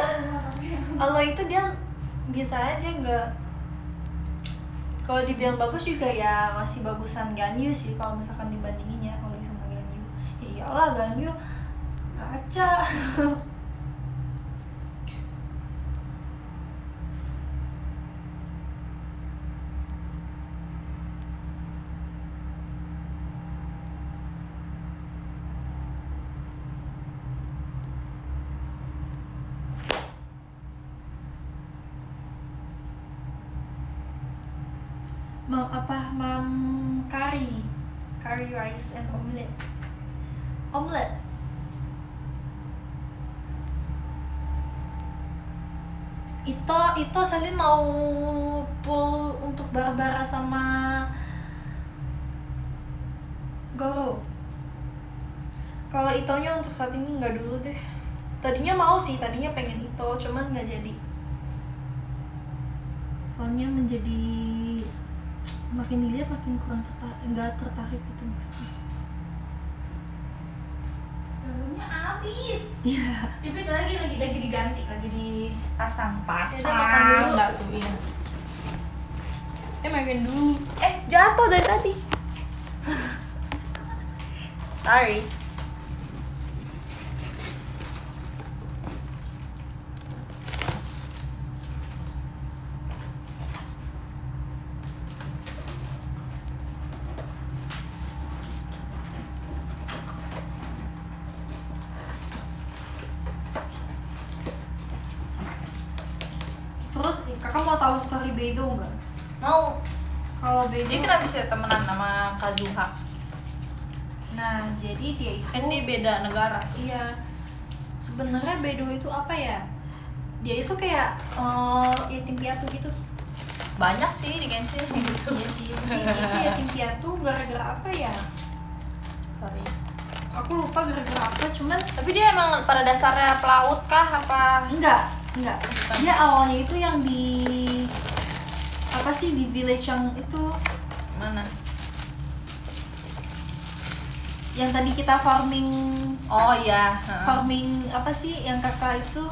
[SPEAKER 2] Aloe itu dia biasa aja, nggak. Kalau dibilang bagus juga ya masih bagusan Ganyu sih kalau misalkan dibandingin ya Aloe sama Ganyu. Ya iyalah Ganyu kaca. Mam curry rice and omelette. Ito Salin mau pull untuk Barbara sama Goro. Kalau Itonya untuk saat ini nggak dulu deh. Tadinya mau sih, tadinya pengen Ito, cuman nggak jadi. Soalnya menjadi makin dilihat makin kurang nggak tertarik gitu maksudnya.
[SPEAKER 1] Daunnya habis.
[SPEAKER 2] Iya.
[SPEAKER 1] Tapi lagi diganti, lagi dipasang.
[SPEAKER 2] Ya udah, makan dulu.
[SPEAKER 1] Enggak tuh, iya. Megangin dulu. Jatuh dari tadi. Sorry.
[SPEAKER 2] Terus kakak mau tahu story Beidou nggak?
[SPEAKER 1] Mau.
[SPEAKER 2] Kalau
[SPEAKER 1] Dia
[SPEAKER 2] Beidou,
[SPEAKER 1] kenapa bisa temenan sama Kazuha?
[SPEAKER 2] nah jadi dia itu
[SPEAKER 1] Kan dia beda negara.
[SPEAKER 2] iya, sebenarnya Beidou itu apa ya? Dia itu kayak yatim piatu gitu.
[SPEAKER 1] Banyak sih di Genshin gitu.
[SPEAKER 2] Iya sih, dia itu yatim piatu gara-gara apa ya?
[SPEAKER 1] Sorry.
[SPEAKER 2] Aku lupa gara-gara apa, cuman
[SPEAKER 1] Tapi dia emang pada dasarnya pelaut kah apa?
[SPEAKER 2] enggak.
[SPEAKER 1] Bukan.
[SPEAKER 2] Dia awalnya itu yang di apa sih, di village yang itu,
[SPEAKER 1] Mana?
[SPEAKER 2] yang tadi kita farming
[SPEAKER 1] Oh iya.
[SPEAKER 2] farming apa sih yang kakak itu,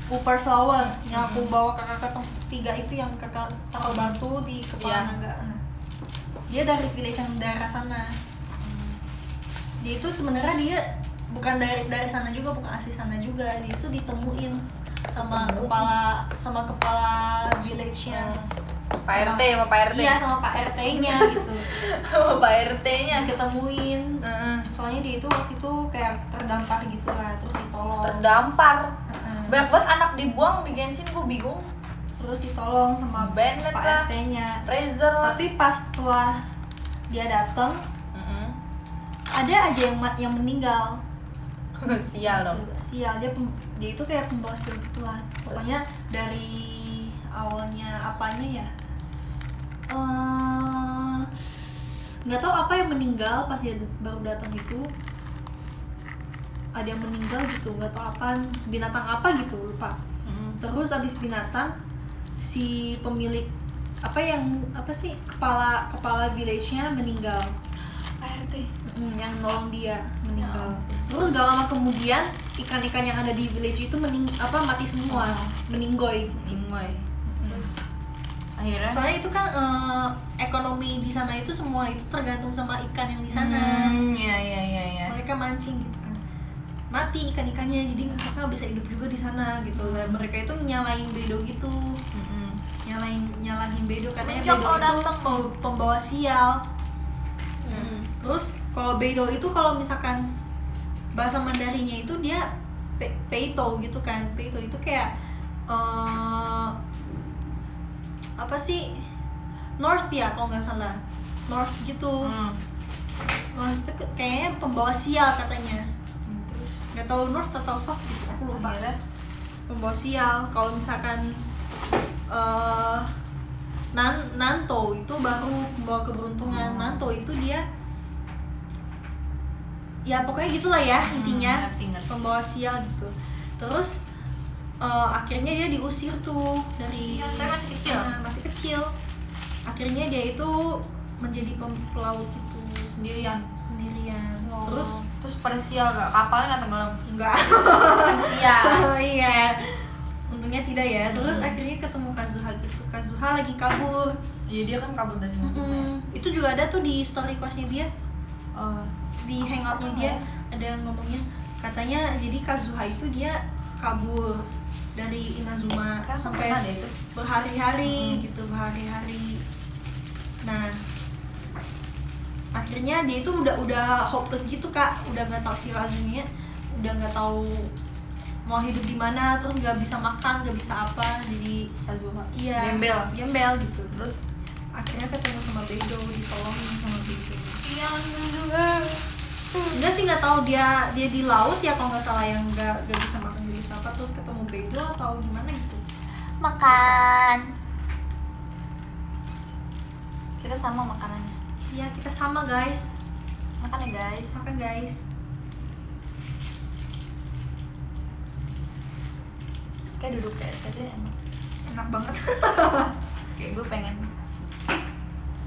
[SPEAKER 2] Upper Flower yang aku bawa ke kakak tempat ketiga itu, yang kakak taruh batu di kepala
[SPEAKER 1] Iya.
[SPEAKER 2] naga. Nah, dia dari village yang daerah sana. Dia itu sebenarnya dia bukan dari sana juga, bukan asli sana juga. Dia itu ditemuin sama kepala village-nya.
[SPEAKER 1] Pak RT sama Pak RT.
[SPEAKER 2] Iya, sama Pak RT-nya gitu.
[SPEAKER 1] Sama Pak RT-nya.
[SPEAKER 2] Diketemuin. Soalnya dia itu waktu itu kayak terdampar gitu lah, terus ditolong.
[SPEAKER 1] Terdampar.
[SPEAKER 2] Heeh.
[SPEAKER 1] Banyak banget anak dibuang di Genshin, gue bingung.
[SPEAKER 2] Terus ditolong sama
[SPEAKER 1] Bennett
[SPEAKER 2] Pak
[SPEAKER 1] lah.
[SPEAKER 2] RT-nya.
[SPEAKER 1] Razer lah.
[SPEAKER 2] Tapi pas setelah dia datang, ada aja yang meninggal.
[SPEAKER 1] Sial dong.
[SPEAKER 2] Gitu. Sial, dia itu kayak pembawa sial gitu lah. Pokoknya dari awalnya apanya ya, nggak tahu apa yang meninggal pas dia baru datang itu. Ada yang meninggal gitu, nggak tahu apa, binatang apa gitu, lupa. Terus abis binatang, si pemilik apa sih, kepala village-nya meninggal.
[SPEAKER 1] Pak RT.
[SPEAKER 2] Yang nolong dia meninggal. Terus gak lama kemudian ikan-ikan yang ada di village itu mati semua, meninggoy.
[SPEAKER 1] Ninggoy. Terus akhirnya
[SPEAKER 2] Soalnya itu kan ekonomi di sana itu semua itu tergantung sama ikan yang di sana.
[SPEAKER 1] Iya.
[SPEAKER 2] Mereka mancing gitu kan. Mati ikan-ikannya, jadi mereka nggak bisa hidup juga di sana gitu. Dan mereka itu nyalain Beidou gitu. Nyalahin Beidou, katanya
[SPEAKER 1] Mencok
[SPEAKER 2] Beidou
[SPEAKER 1] kalau
[SPEAKER 2] itu
[SPEAKER 1] datang.
[SPEAKER 2] pembawa sial. Terus kalau Beidou itu kalau misalkan bahasa Mandarinnya itu dia Peito gitu kan. Peito itu kayak apa sih, North ya kalau nggak salah, North gitu. North itu kayaknya pembawa sial katanya. Nggak tahu North atau South gitu, aku lupa.
[SPEAKER 1] Akhirnya
[SPEAKER 2] Pembawa sial. Kalau misalkan Nanto itu baru pembawa keberuntungan. Nanto itu dia ya pokoknya gitulah ya intinya,
[SPEAKER 1] ngerti.
[SPEAKER 2] pembawa sial gitu. Terus akhirnya dia diusir tuh dari,
[SPEAKER 1] Saya masih kecil.
[SPEAKER 2] masih kecil. Akhirnya dia itu menjadi pelaut itu
[SPEAKER 1] Sendirian.
[SPEAKER 2] Terus
[SPEAKER 1] pada sial gak? Kapalnya gak tenggelam?
[SPEAKER 2] enggak.
[SPEAKER 1] Kan sial.
[SPEAKER 2] Iya, untungnya tidak ya. Terus akhirnya ketemu Kazuha gitu. Kazuha lagi kabur.
[SPEAKER 1] Iya, dia kan kabur dari Nazuma.
[SPEAKER 2] Itu juga ada tuh di story quest-nya dia,
[SPEAKER 1] Oh.
[SPEAKER 2] di hangoutnya dia ada yang ngomongin, katanya jadi Kazuha itu dia kabur dari Inazuma
[SPEAKER 1] Kan
[SPEAKER 2] sampai
[SPEAKER 1] ada itu.
[SPEAKER 2] berhari-hari gitu, berhari-hari. Nah, akhirnya dia itu udah hopeless gitu kak, udah nggak tahu si Razumnya, udah nggak tahu mau hidup di mana, terus nggak bisa makan, nggak bisa apa, jadi
[SPEAKER 1] Nazuma.
[SPEAKER 2] iya gembel gitu.
[SPEAKER 1] Terus
[SPEAKER 2] Akhirnya ketemu sama Beidou, ditolongin sama Beidou.
[SPEAKER 1] iya Nazuma.
[SPEAKER 2] Enggak sih, nggak tahu dia di laut ya kalau nggak salah, yang nggak bisa makan, nggak bisa apa, terus ketemu Beidou atau gimana gitu.
[SPEAKER 1] Makan. Kita sama makanannya.
[SPEAKER 2] Iya, kita sama guys.
[SPEAKER 1] Makan ya guys.
[SPEAKER 2] Makan guys.
[SPEAKER 1] Kayak duduk kayak tadi enak.
[SPEAKER 2] Enak banget.
[SPEAKER 1] Terus kayak gue pengen.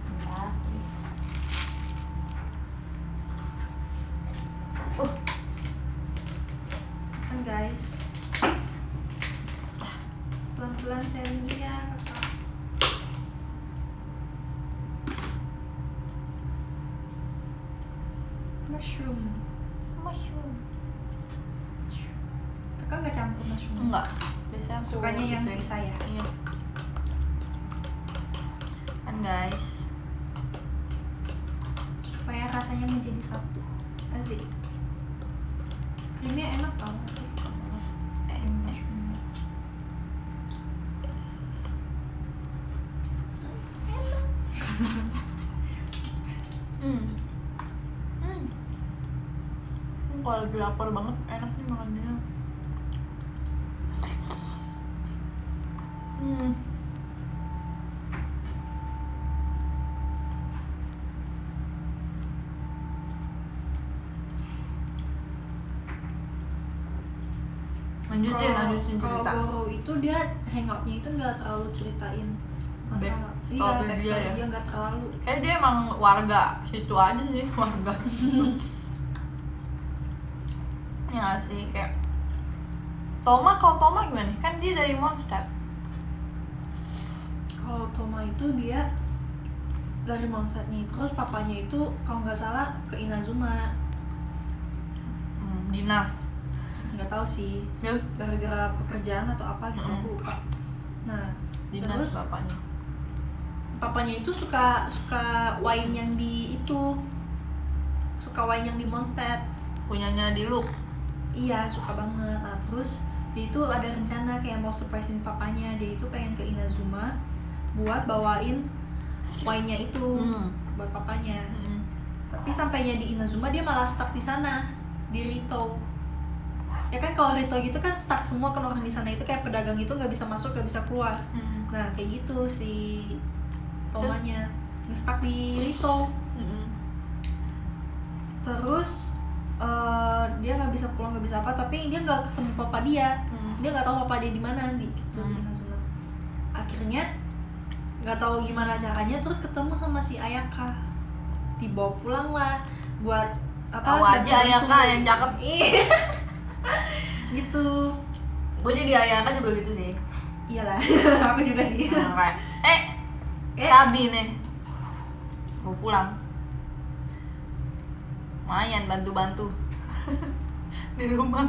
[SPEAKER 1] Bentar.
[SPEAKER 2] Makan guys. Pelan-pelan Tania kakak. Mushroom. Kakak nggak campur mushroom?
[SPEAKER 1] Enggak, biasanya aku
[SPEAKER 2] Sukanya yang
[SPEAKER 1] gituin.
[SPEAKER 2] pisah ya?
[SPEAKER 1] Iya kan guys,
[SPEAKER 2] Supaya rasanya menjadi satu. Asik. Krimnya enak tau, aku suka banget. Mushroomnya.
[SPEAKER 1] Kalau lagi lapar banget enak nih makannya. Lanjutin
[SPEAKER 2] Kalau
[SPEAKER 1] cerita.
[SPEAKER 2] Goro itu dia hangoutnya itu nggak terlalu ceritain masalah. Iya,
[SPEAKER 1] Backstory dia
[SPEAKER 2] backstory
[SPEAKER 1] ya?
[SPEAKER 2] dia nggak terlalu.
[SPEAKER 1] Kayak dia emang warga situ aja sih, warga. Ya nggak sih, kayak kalau Toma gimana? Kan dia dari Mondstadt.
[SPEAKER 2] Kalau Toma itu dia dari Mondstadtnya, terus papanya itu kalau nggak salah ke Inazuma,
[SPEAKER 1] Dinas.
[SPEAKER 2] nggak tahu sih
[SPEAKER 1] Terus
[SPEAKER 2] gara-gara pekerjaan atau apa gitu, aku lupa. Nah
[SPEAKER 1] Dinas
[SPEAKER 2] terus
[SPEAKER 1] bapaknya.
[SPEAKER 2] papanya itu suka wine yang di itu, suka wine yang di Mondstadt.
[SPEAKER 1] Punyanya di Look.
[SPEAKER 2] Iya, suka banget. Nah terus dia itu ada rencana kayak mau surprisein papanya, dia itu pengen ke Inazuma buat bawain wine-nya itu buat papanya. Tapi sampainya di Inazuma dia malah stuck di sana, di Rito. Ya kan kalau Rito gitu kan stuck semua kan orang di sana, itu kayak pedagang itu nggak bisa masuk, nggak bisa keluar. Nah kayak gitu si Tomanya nge-stuck di Rito. Terus dia nggak bisa pulang, nggak bisa apa, tapi dia nggak ketemu papa dia. Dia nggak tahu papa dia di mana di Inazuma. Akhirnya nggak tahu gimana caranya, terus ketemu sama si Ayaka, dibawa pulang lah buat apa?
[SPEAKER 1] Tahu aja Ayaka yang cakep.
[SPEAKER 2] Gitu.
[SPEAKER 1] Gue jadi Ayaka juga gitu sih.
[SPEAKER 2] Iyalah, aku juga sih.
[SPEAKER 1] Kayak Sabi nih mau pulang, lumayan bantu-bantu di rumah.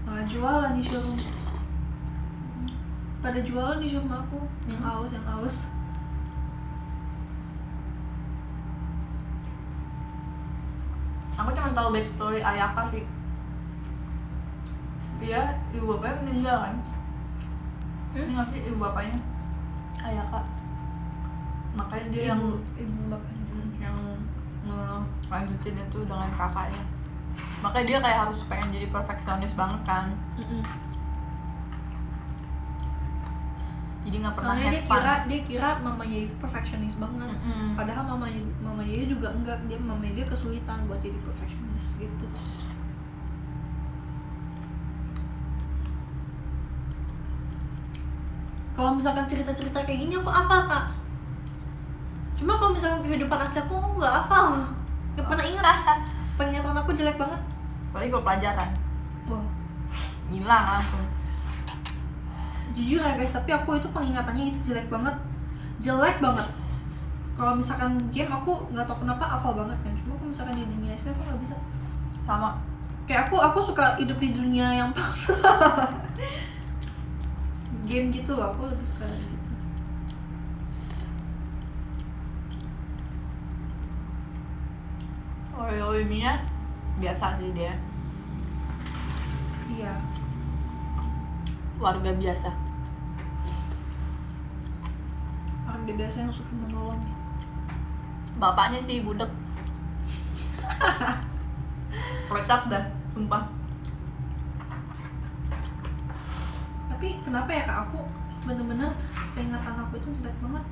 [SPEAKER 2] Nah, jualan di showroom. Pada jualan di showroom aku, yang aus.
[SPEAKER 1] Aku cuma tahu backstory Ayaka sih. Dia ibu bapaknya meninggal kan? Ini nggak sih ibu bapaknya Ayaka? Makanya dia
[SPEAKER 2] ibu bapaknya.
[SPEAKER 1] yang ngelanjutin itu dengan kakaknya. Makanya dia kayak harus pengen jadi perfeksionis banget kan. Jadi nggak pernah
[SPEAKER 2] Soalnya
[SPEAKER 1] have fun.
[SPEAKER 2] dia kira mamanya itu perfeksionis banget. Padahal mama dia juga enggak, mamanya dia kesulitan buat jadi perfeksionis gitu. Kalau misalkan cerita-cerita kayak gini aku hafal, Kak. Cuma kalau misalkan kehidupan asli aku nggak hafal, nggak pernah ingat. Penglihatan aku jelek banget.
[SPEAKER 1] Apalagi kalau pelajaran,
[SPEAKER 2] Wah,
[SPEAKER 1] hilang langsung.
[SPEAKER 2] jujur ya guys, tapi aku itu pengingatannya itu jelek banget. Kalau misalkan game aku nggak tahu kenapa hafal banget kan. Cuma kalau misalkan di dunia asli aku nggak bisa.
[SPEAKER 1] Sama.
[SPEAKER 2] Kayak aku suka hidup di dunia yang palsu. Game gitu loh, aku lebih suka gitu.
[SPEAKER 1] Oreo-nya biasa sih dia.
[SPEAKER 2] Iya.
[SPEAKER 1] Warga biasa.
[SPEAKER 2] Orang biasa yang suka menolong.
[SPEAKER 1] Bapaknya sih budek. Kocak dah, sumpah.
[SPEAKER 2] Tapi kenapa ya Kak, aku bener-bener peringatan aku itu jelek banget.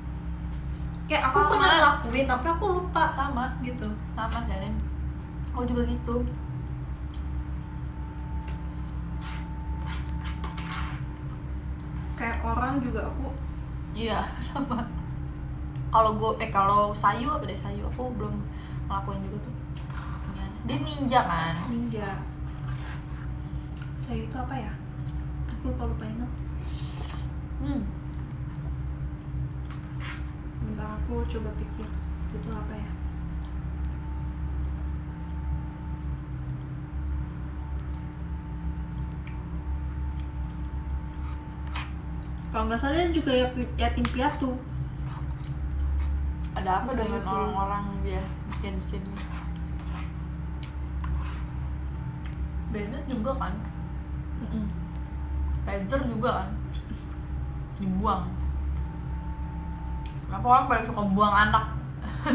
[SPEAKER 2] Kayak aku pernah ngelakuin tapi aku lupa
[SPEAKER 1] Sama
[SPEAKER 2] gitu.
[SPEAKER 1] sama Janin. Aku juga gitu.
[SPEAKER 2] Kayak orang juga aku.
[SPEAKER 1] Iya, sama. Kalau Sayu apa deh, Sayu aku belum ngelakuin juga tuh. Dia ninja kan.
[SPEAKER 2] Ninja. Saya itu apa ya? Aku lupa ingat.
[SPEAKER 1] Hmm.
[SPEAKER 2] Bentar aku coba pikir itu tuh apa ya. Kalau nggak salah dia juga yatim piatu.
[SPEAKER 3] Ada apa
[SPEAKER 2] Masa
[SPEAKER 3] dengan
[SPEAKER 2] itu?
[SPEAKER 3] orang-orang dia bikin Bennett juga kan, Razer juga kan dibuang. Kenapa orang pada suka buang anak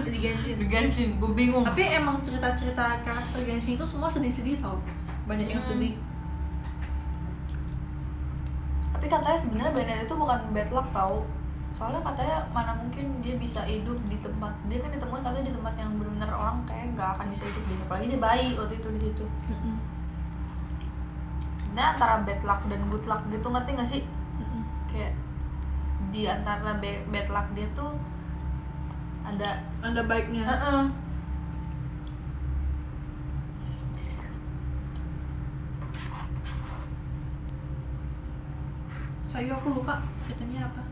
[SPEAKER 2] Di Genshin.
[SPEAKER 3] di Genshin? Gue bingung.
[SPEAKER 2] Tapi emang cerita-cerita karakter Genshin itu semua sedih-sedih tau. Banyak yang sedih.
[SPEAKER 3] Tapi katanya sebenarnya Bennett itu bukan bad luck tau. Soalnya katanya mana mungkin dia bisa hidup di tempat, dia kan ditemukan katanya di tempat yang benar-benar orang kayak nggak akan bisa hidup deh. Apalagi dia bayi waktu itu di situ. Nah antara bad luck dan good luck gitu, ngerti nggak sih? Kayak di antara bad luck dia tuh
[SPEAKER 2] Ada baiknya. Saya aku lupa ceritanya apa.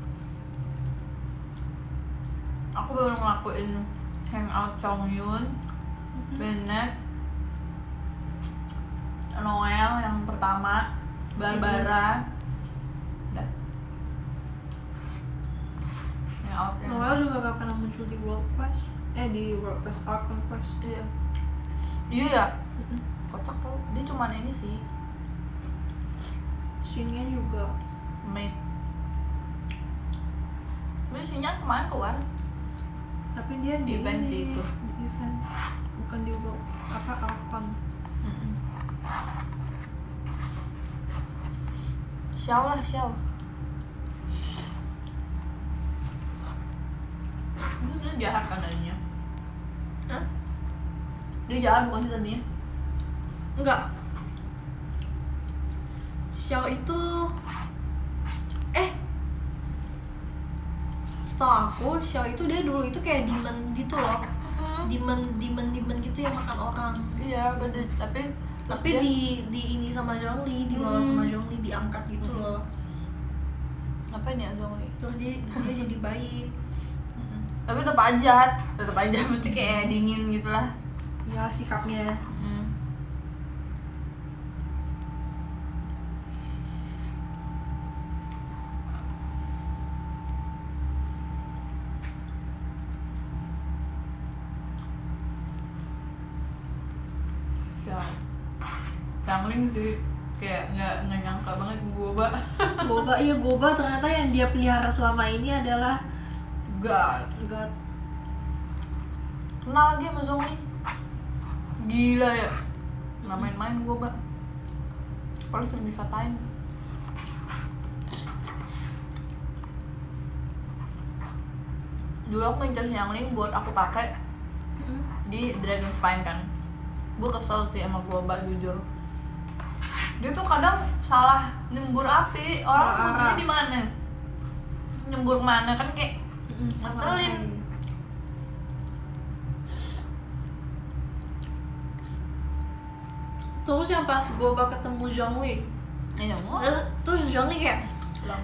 [SPEAKER 3] Aku baru ngelakuin hangout Chongyun, Bennett, Noel yang pertama, Barbara, udah. Hangout yang
[SPEAKER 2] Noel juga gak pernah muncul di World Quest. Di World Quest, Archon Quest.
[SPEAKER 3] iya. Iya ya. Kocak tau. Dia cuman ini sih.
[SPEAKER 2] Shinnya juga.
[SPEAKER 3] Mate. Tapi Shinyan kemarin keluar.
[SPEAKER 2] Tapi dia di
[SPEAKER 3] Event sih itu.
[SPEAKER 2] Di event. Bukan di World Archon.
[SPEAKER 3] Xiao lah, Xiao. Itu dia jahat kan tadinya.
[SPEAKER 2] Hah?
[SPEAKER 3] Dia jahat bukan sih tadinya?
[SPEAKER 2] Enggak. Xiao itu setahu aku Xiao itu dia dulu itu kayak demon gitu loh. Demon gitu yang makan orang.
[SPEAKER 3] Iya, betul. Tapi dia,
[SPEAKER 2] di ini sama Zhongli, dibawa sama Zhongli, diangkat gitu loh.
[SPEAKER 3] apa nih Zhongli?
[SPEAKER 2] Terus dia jadi baik.
[SPEAKER 3] Tapi tetap aja berarti kayak dingin gitulah.
[SPEAKER 2] Ya sikapnya.
[SPEAKER 3] Ya, Changling sih kayak nggak nyangka banget Goba.
[SPEAKER 2] Goba ternyata yang dia pelihara selama ini adalah
[SPEAKER 3] God. Kenal lagi sama Zhongli. Gila ya. Nggak main-main Goba. Paling sering dikatain. Dulu aku ngincer Xiangling buat aku pakai di Dragon Spine kan. Gue kesel sih sama Goba jujur. Dia tuh kadang salah nyembur api. Orang
[SPEAKER 2] Salah
[SPEAKER 3] musuhnya
[SPEAKER 2] arah.
[SPEAKER 3] di mana? Nyembur mana kan kayak ngeselin.
[SPEAKER 2] Terus yang pas Goba ketemu Zhongli,
[SPEAKER 3] Iya, mau.
[SPEAKER 2] terus Zhongli kayak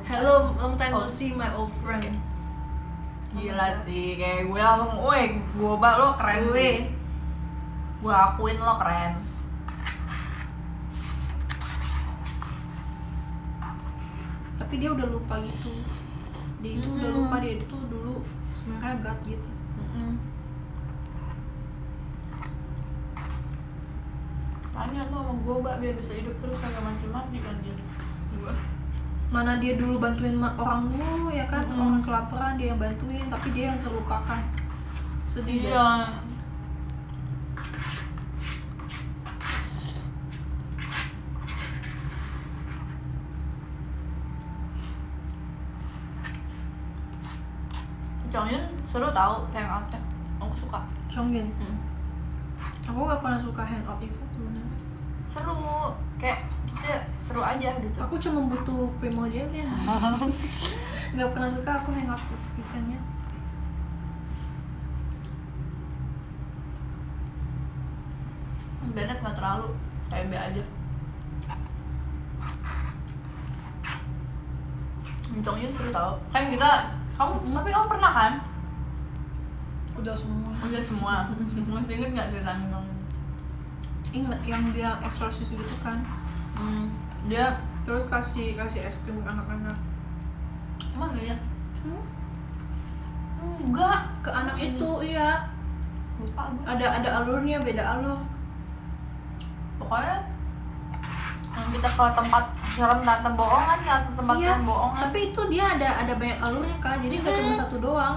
[SPEAKER 2] hello, long time
[SPEAKER 3] Oh.
[SPEAKER 2] no see my old friend.
[SPEAKER 3] Gila sih, kayak gue langsung, weh, Goba lo keren sih. Gue akuin lo keren.
[SPEAKER 2] Tapi dia udah lupa gitu. Dia itu udah lupa dia itu dulu sebenarnya God gitu.
[SPEAKER 3] Tanya lo sama Goba biar bisa hidup terus kagak mati-mati kan dia. Gue.
[SPEAKER 2] Mana dia dulu bantuin orang dulu ya kan, orang kelaparan dia yang bantuin, tapi dia yang terlupakan. Sedih deh.
[SPEAKER 3] Iya. Chongyun seru tau hangoutnya. Aku suka.
[SPEAKER 2] Chongyun. Aku gak pernah suka hangout event sebenarnya.
[SPEAKER 3] Seru, kayak kita seru aja gitu.
[SPEAKER 2] Aku cuma butuh Primo James ya. Gak pernah suka aku hangout eventnya.
[SPEAKER 3] Bennett nggak terlalu, kayak B aja. Chongyun seru tau. Kan kita, tapi kamu pernah kan?
[SPEAKER 2] Udah semua.
[SPEAKER 3] Udah semua. Masih inget nggak cerita Chongyun?
[SPEAKER 2] Ingat yang dia eksorsis gitu kan.
[SPEAKER 3] Dia
[SPEAKER 2] Terus kasih es krim ke anak-anak.
[SPEAKER 3] Emang iya?
[SPEAKER 4] Hmm?
[SPEAKER 3] Enggak.
[SPEAKER 4] Ke anak itu iya.
[SPEAKER 3] Lupa gue.
[SPEAKER 4] Ada alurnya, beda alur.
[SPEAKER 3] Pokoknya yang kita ke tempat serem tante bohongan atau tempat
[SPEAKER 4] Iya,
[SPEAKER 3] yang bohongan.
[SPEAKER 4] tapi itu dia ada banyak alurnya Kak. Jadi nggak cuma satu doang.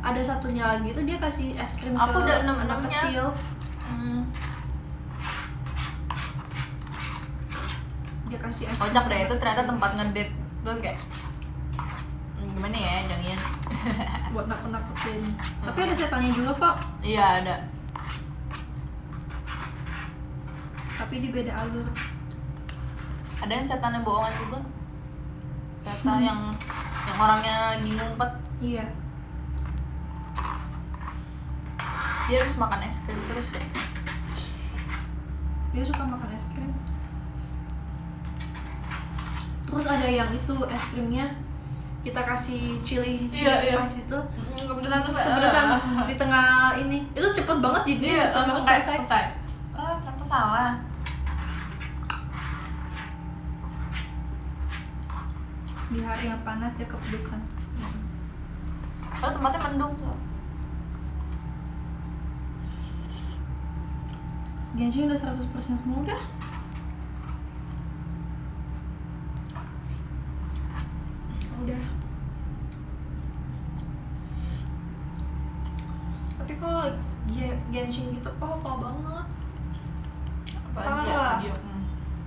[SPEAKER 4] Ada satunya lagi itu dia kasih es krim
[SPEAKER 3] Aku
[SPEAKER 4] ke
[SPEAKER 3] udah
[SPEAKER 4] anak
[SPEAKER 3] enam-enamnya.
[SPEAKER 4] kecil. Dia kasih es krim.
[SPEAKER 3] Kocak deh, itu ternyata tempat ngedate. Terus kayak gimana ya jangan.
[SPEAKER 4] Buat nakut-nakutin. Tapi ada setannya juga kok.
[SPEAKER 3] Iya ada.
[SPEAKER 4] Tapi di beda alur.
[SPEAKER 3] Ada yang setannya bohongan juga. Setan yang orangnya lagi ngumpet,
[SPEAKER 4] Iya.
[SPEAKER 3] dia harus makan es krim terus ya.
[SPEAKER 4] Dia suka makan es krim. Terus ada yang itu es krimnya kita kasih chili
[SPEAKER 3] Iya, iya.
[SPEAKER 4] spice itu.
[SPEAKER 3] Kepedesan terus
[SPEAKER 4] Kepedesan di tengah ini. Itu cepet banget jadi
[SPEAKER 3] Iya,
[SPEAKER 4] cepet banget selesai.
[SPEAKER 3] Oh, ternyata salah.
[SPEAKER 4] Di hari yang panas dia kepedesan.
[SPEAKER 3] Kalau tempatnya mendung tuh.
[SPEAKER 4] Genshin udah 100% semua udah. Udah. Tapi kalau Genshin gitu, hafal banget.
[SPEAKER 3] Apaan dia?
[SPEAKER 4] Parah.
[SPEAKER 3] Dia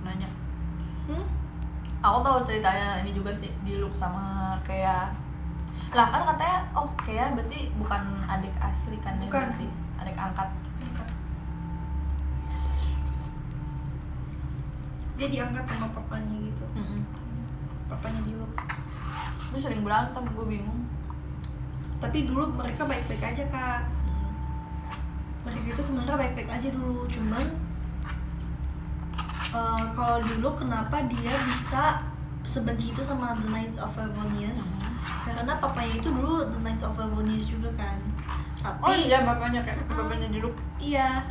[SPEAKER 3] nanya.
[SPEAKER 4] Hmm?
[SPEAKER 3] Aku tahu ceritanya ini juga sih, Diluc sama kayak lah kan katanya kayak berarti bukan adik asli kan ya,
[SPEAKER 4] Bukan.
[SPEAKER 3] berarti adik angkat.
[SPEAKER 4] Dia diangkat sama papanya gitu. Papanya Diluc.
[SPEAKER 3] Gue sering berantem, gue bingung.
[SPEAKER 4] Tapi dulu mereka baik-baik aja Kak. Mereka itu sebenarnya baik-baik aja dulu, cuman kalau dulu kenapa dia bisa sebenci itu sama The Knights of Favonius? Karena papanya itu dulu The Knights of Favonius juga kan. Tapi
[SPEAKER 3] Oh iya, bapaknya kayak bapaknya Diluc.
[SPEAKER 4] iya,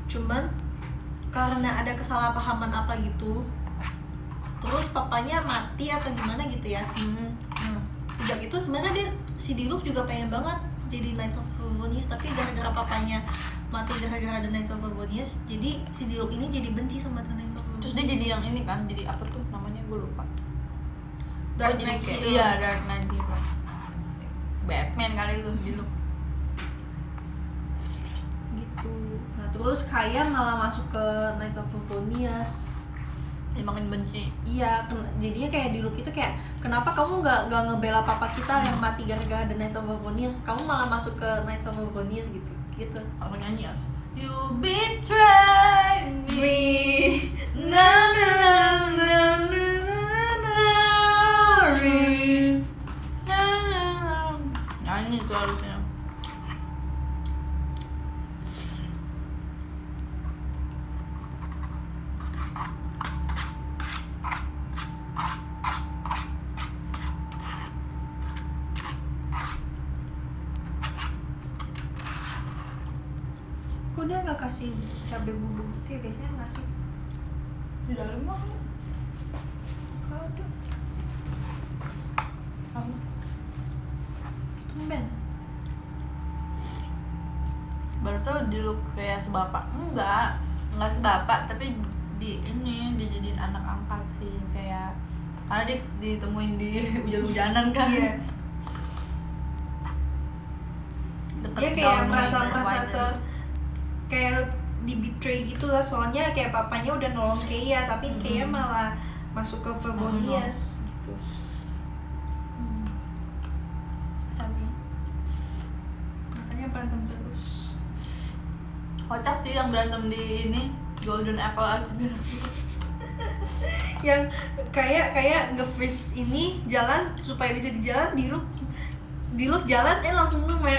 [SPEAKER 4] cuman karena ada kesalahpahaman apa gitu, terus papanya mati atau gimana gitu ya. Nah, sejak itu sebenarnya si Diluc juga pengen banget jadi Knights of Favonius, tapi gara-gara papanya mati gara-gara The Knights of Favonius, jadi si Diluc ini jadi benci sama The Knights of Favonius.
[SPEAKER 3] Terus dia jadi yang ini kan, jadi apa tuh namanya gue lupa.
[SPEAKER 4] Dark
[SPEAKER 3] jadi
[SPEAKER 4] Knight
[SPEAKER 3] kayak
[SPEAKER 4] Hero.
[SPEAKER 3] iya Dark Knight Hero. Batman kali itu Diluc.
[SPEAKER 4] Gitu. Nah terus Kayan malah masuk ke Knights of Favonius.
[SPEAKER 3] Dia makin benci.
[SPEAKER 4] Iya, jadinya kayak Diluc itu kayak kenapa kamu nggak ngebela papa kita yang mati gara-gara The Knights of Favonius, kamu malah masuk ke Knights of Favonius gitu.
[SPEAKER 3] Aku nyanyi ya. You betray me. Na na na na na na. Nyanyi itu harusnya.
[SPEAKER 4] Kok dia nggak kasih cabai bubuk gitu ya, biasanya ngasih.
[SPEAKER 3] Di dalam mah kan?
[SPEAKER 4] Kado.
[SPEAKER 3] Apa?
[SPEAKER 4] Tumben.
[SPEAKER 3] Baru tau Diluc kayak sebapak. Enggak sebapak, tapi dijadiin anak angkat sih, kayak karena dia ditemuin di hujan-hujanan kan.
[SPEAKER 4] Iya.
[SPEAKER 3] Deket
[SPEAKER 4] Dia kayak
[SPEAKER 3] down
[SPEAKER 4] merasa
[SPEAKER 3] Winery.
[SPEAKER 4] kayak di betray gitu lah, soalnya kayak papanya udah nolong Keia, tapi Keia malah masuk ke Favonius gitu. Makanya berantem terus.
[SPEAKER 3] Kocak sih yang berantem di ini Golden Apple Archibald.
[SPEAKER 4] Yang kayak nge-freeze ini jalan supaya bisa dijalan, Diluc jalan langsung lumer.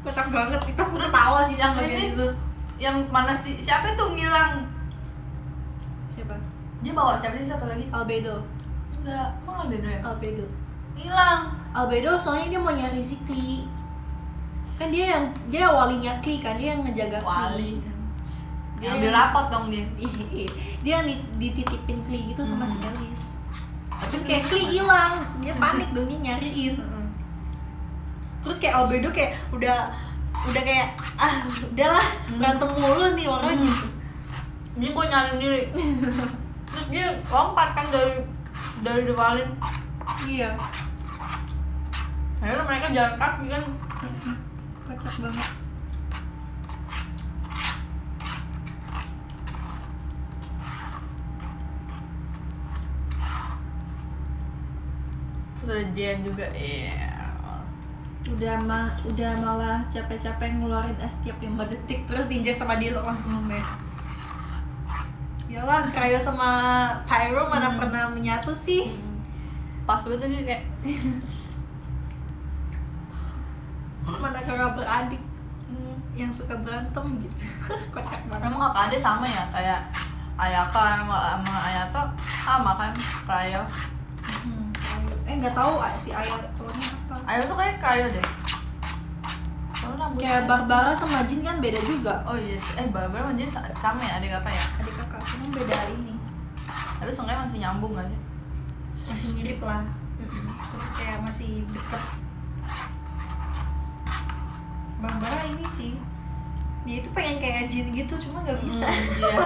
[SPEAKER 4] Kocak banget, itu aku ketawa sih
[SPEAKER 3] Yang
[SPEAKER 4] bagian
[SPEAKER 3] ini
[SPEAKER 4] itu.
[SPEAKER 3] yang mana sih, siapa tuh ngilang?
[SPEAKER 4] Siapa?
[SPEAKER 3] Dia bawa siapa sih satu lagi?
[SPEAKER 4] Albedo.
[SPEAKER 3] Enggak, emang ada ya?
[SPEAKER 4] Albedo.
[SPEAKER 3] Hilang.
[SPEAKER 4] Albedo soalnya dia mau nyari si Klee. Kan dia walinya Klee kan, dia yang ngejaga
[SPEAKER 3] Wali.
[SPEAKER 4] Klee.
[SPEAKER 3] Dia ambil rapot dong dia.
[SPEAKER 4] Dia dititipin Klee gitu sama si Alice.
[SPEAKER 2] Terus kayak Klee hilang, dia panik dong, dia nyariin. Terus kayak Albedo kayak udah kayak udahlah berantem mulu nih orang gitu.
[SPEAKER 3] Jadi gue nyariin diri. Terus dia lompat kan dari diwalin.
[SPEAKER 2] Iya.
[SPEAKER 3] Akhirnya mereka jalan kaki kan.
[SPEAKER 2] Kocak banget.
[SPEAKER 3] Terus ada Jen juga,
[SPEAKER 2] Udah malah capek-capek ngeluarin es tiap 5 detik terus diinjak sama Diluc langsung merah. Yalah, Cryo sama Pyro mana pernah menyatu sih.
[SPEAKER 3] Pas banget tuh dia kayak
[SPEAKER 2] Mana kakak beradik yang suka berantem gitu. Kocak banget.
[SPEAKER 3] memang kakak adek sama ya, kayak Ayaka sama Ayato sama kan, Cryo.
[SPEAKER 2] Nggak tahu si Ayatonya apa.
[SPEAKER 3] Ayo tuh kayak Cryo deh. Soalnya rambutnya
[SPEAKER 2] Kayak Barbara sama Jin kan beda juga.
[SPEAKER 3] Oh iya, Barbara sama Jen sama ya, adik apa ya?
[SPEAKER 2] Adik kakak, cuma beda ini.
[SPEAKER 3] Tapi seenggaknya masih nyambung gak sih?
[SPEAKER 2] Masih mirip lah. Terus kayak masih deket. Barbara ini sih, dia itu pengen kayak Jin gitu, cuma nggak bisa.
[SPEAKER 3] Iya.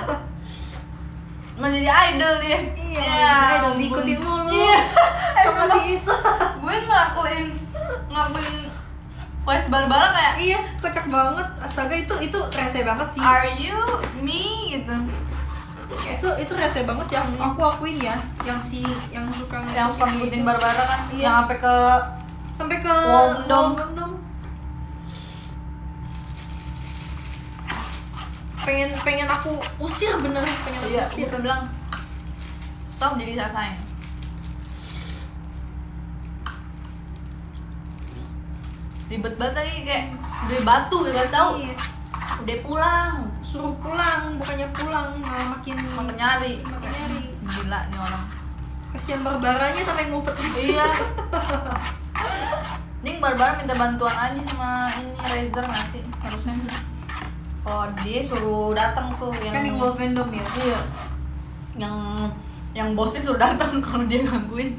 [SPEAKER 3] Mau jadi idol dia.
[SPEAKER 2] Iya, idol diikutin mulu.
[SPEAKER 3] Iya.
[SPEAKER 2] Sama si itu.
[SPEAKER 3] Gue ngelakuin quest Barbara kayak
[SPEAKER 2] Iya, kocak banget. Astaga, itu rese banget sih.
[SPEAKER 3] are you me gitu.
[SPEAKER 2] Itu rese banget sih. Aku akuin ya, yang suka
[SPEAKER 3] Yang suka ngikutin Barbara kan,
[SPEAKER 2] Iya.
[SPEAKER 3] yang
[SPEAKER 2] sampai ke
[SPEAKER 3] Wolfendom.
[SPEAKER 2] Pengen aku usir bener, pengen aku
[SPEAKER 3] Iya,
[SPEAKER 2] usir.
[SPEAKER 3] gue bilang stop jadi sasaeng. Ribet banget lagi kayak udah batu udah gak tau.
[SPEAKER 2] Iya.
[SPEAKER 3] Udah pulang,
[SPEAKER 2] Suruh pulang, bukannya pulang malah makin
[SPEAKER 3] nyari.
[SPEAKER 2] nyari.
[SPEAKER 3] Gila nih orang.
[SPEAKER 2] Kasihan Barbaranya sampai ngumpet.
[SPEAKER 3] Iya. Ning Barbara minta bantuan aja sama ini Razer nggak sih harusnya. Oh dia suruh datang tuh yang
[SPEAKER 2] Kan di Wolfendom ya.
[SPEAKER 3] Iya. Yang bosnya suruh datang kalau dia gangguin.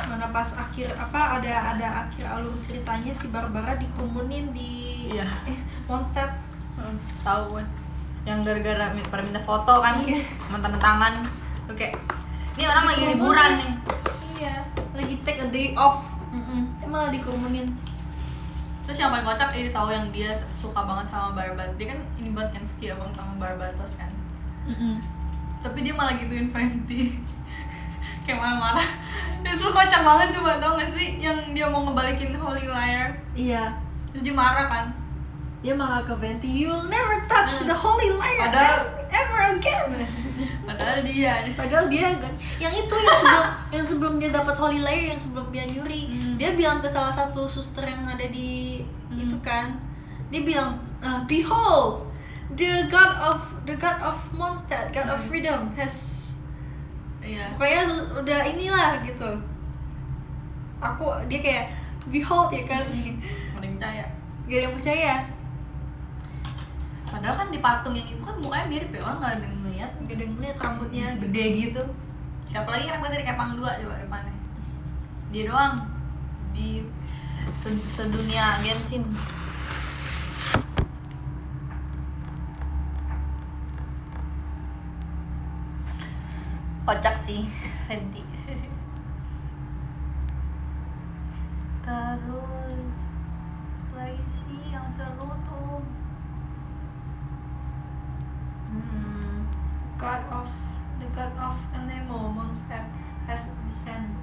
[SPEAKER 2] Mana pas akhir ada akhir alur ceritanya si Barbara dikerumunin di
[SPEAKER 3] Iya.
[SPEAKER 2] Mondstadt.
[SPEAKER 3] Tahu kan. Yang gara-gara pada minta foto kan,
[SPEAKER 2] Iya.
[SPEAKER 3] tangan tuh kayak ini orang lagi liburan nih.
[SPEAKER 2] Iya, lagi take a day off. Malah dikerumunin.
[SPEAKER 3] Terus yang paling kocak ini tahu yang dia suka banget sama Barbat. Dia kan ini banget kan setia banget sama Barbatos kan. Tapi dia malah gituin Fenty. Kayak marah-marah. Itu kocak banget, coba tau gak sih yang dia mau ngebalikin Holy Liar.
[SPEAKER 2] Iya.
[SPEAKER 3] Terus dia marah kan.
[SPEAKER 2] Dia marah ke Venti, "You'll never touch the holy liar ever again."
[SPEAKER 3] Padahal dia
[SPEAKER 2] kan yang itu yang sebelum dia dapat holy liar, yang sebelum dia nyuri, dia bilang ke salah satu suster yang ada di itu kan, dia bilang, "Behold, the god of Mondstadt, god of freedom has."
[SPEAKER 3] Iya.
[SPEAKER 2] Pokoknya udah inilah gitu. Dia kayak behold ya kan.
[SPEAKER 3] Ada yang percaya.
[SPEAKER 2] Gak ada yang percaya.
[SPEAKER 3] Padahal kan di patung yang itu kan mukanya mirip ya, orang gak ada yang ngeliat.
[SPEAKER 2] Gak ada yang ngeliat rambutnya.
[SPEAKER 3] Gede gitu. Siapa lagi rambutnya kayak Pang 2 coba depannya. Dia doang di sedunia Genshin. Kocak sih Fenty. Terus lagi sih yang seru tuh
[SPEAKER 2] The god of Anemo Mondstadt has descend.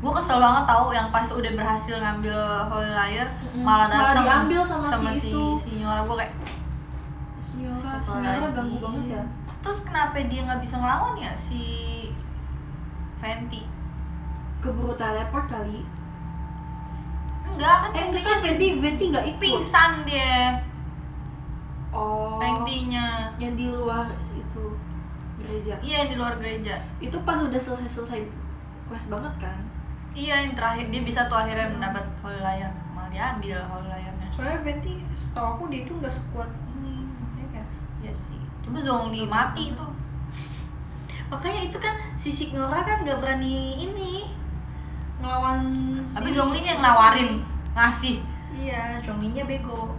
[SPEAKER 3] Gue kesel banget tahu yang pas udah berhasil ngambil Holy Liar malah
[SPEAKER 2] Malah
[SPEAKER 3] datang
[SPEAKER 2] diambil sama si itu.
[SPEAKER 3] si Nyora. Gue kayak
[SPEAKER 2] Senyora ganggu banget ya.
[SPEAKER 3] Terus kenapa dia nggak bisa ngelawan ya si Fenty?
[SPEAKER 2] Keburu teleport kali.
[SPEAKER 3] Enggak kan
[SPEAKER 2] Itu kan Venti nggak ikut.
[SPEAKER 3] pingsan dia.
[SPEAKER 2] Oh.
[SPEAKER 3] Fenty-nya.
[SPEAKER 2] Yang di luar itu gereja.
[SPEAKER 3] Iya di luar gereja.
[SPEAKER 2] Itu pas udah selesai quest banget kan.
[SPEAKER 3] Iya, yang terakhir dia bisa tuh akhirnya mendapat Holy Lion, malah dia ambil Holy Lionnya.
[SPEAKER 4] Soalnya Venti setahu aku dia itu nggak sekuat ini, ya kan?
[SPEAKER 3] Iya sih, coba Zhongli mati itu.
[SPEAKER 4] Makanya itu kan si Signora kan nggak berani ini ngelawan
[SPEAKER 3] Tapi Zhongli yang nawarin, ngasih.
[SPEAKER 4] Iya, Zhongli-nya bego.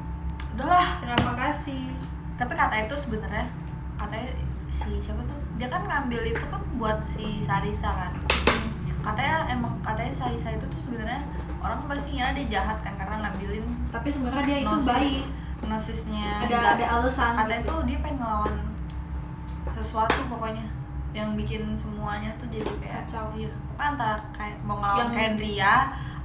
[SPEAKER 3] Udahlah.
[SPEAKER 4] Kenapa kasih?
[SPEAKER 3] Tapi kata itu sebenarnya katanya si siapa tuh, dia kan ngambil itu kan buat si Sarisa kan. Katanya Sarisa itu tuh sebenarnya orang pasti ngira dia jahat kan karena ngambilin
[SPEAKER 4] Tapi sebenarnya dia itu
[SPEAKER 3] Gnosis.
[SPEAKER 4] baik.
[SPEAKER 3] Gnosisnya.
[SPEAKER 4] Ada alasan.
[SPEAKER 3] Katanya
[SPEAKER 4] gitu.
[SPEAKER 3] tuh dia pengen ngelawan sesuatu pokoknya yang bikin semuanya tuh jadi kayak
[SPEAKER 4] Kacau.
[SPEAKER 3] Iya. Antara kayak mau ngelawan
[SPEAKER 4] Yang-
[SPEAKER 3] Kendria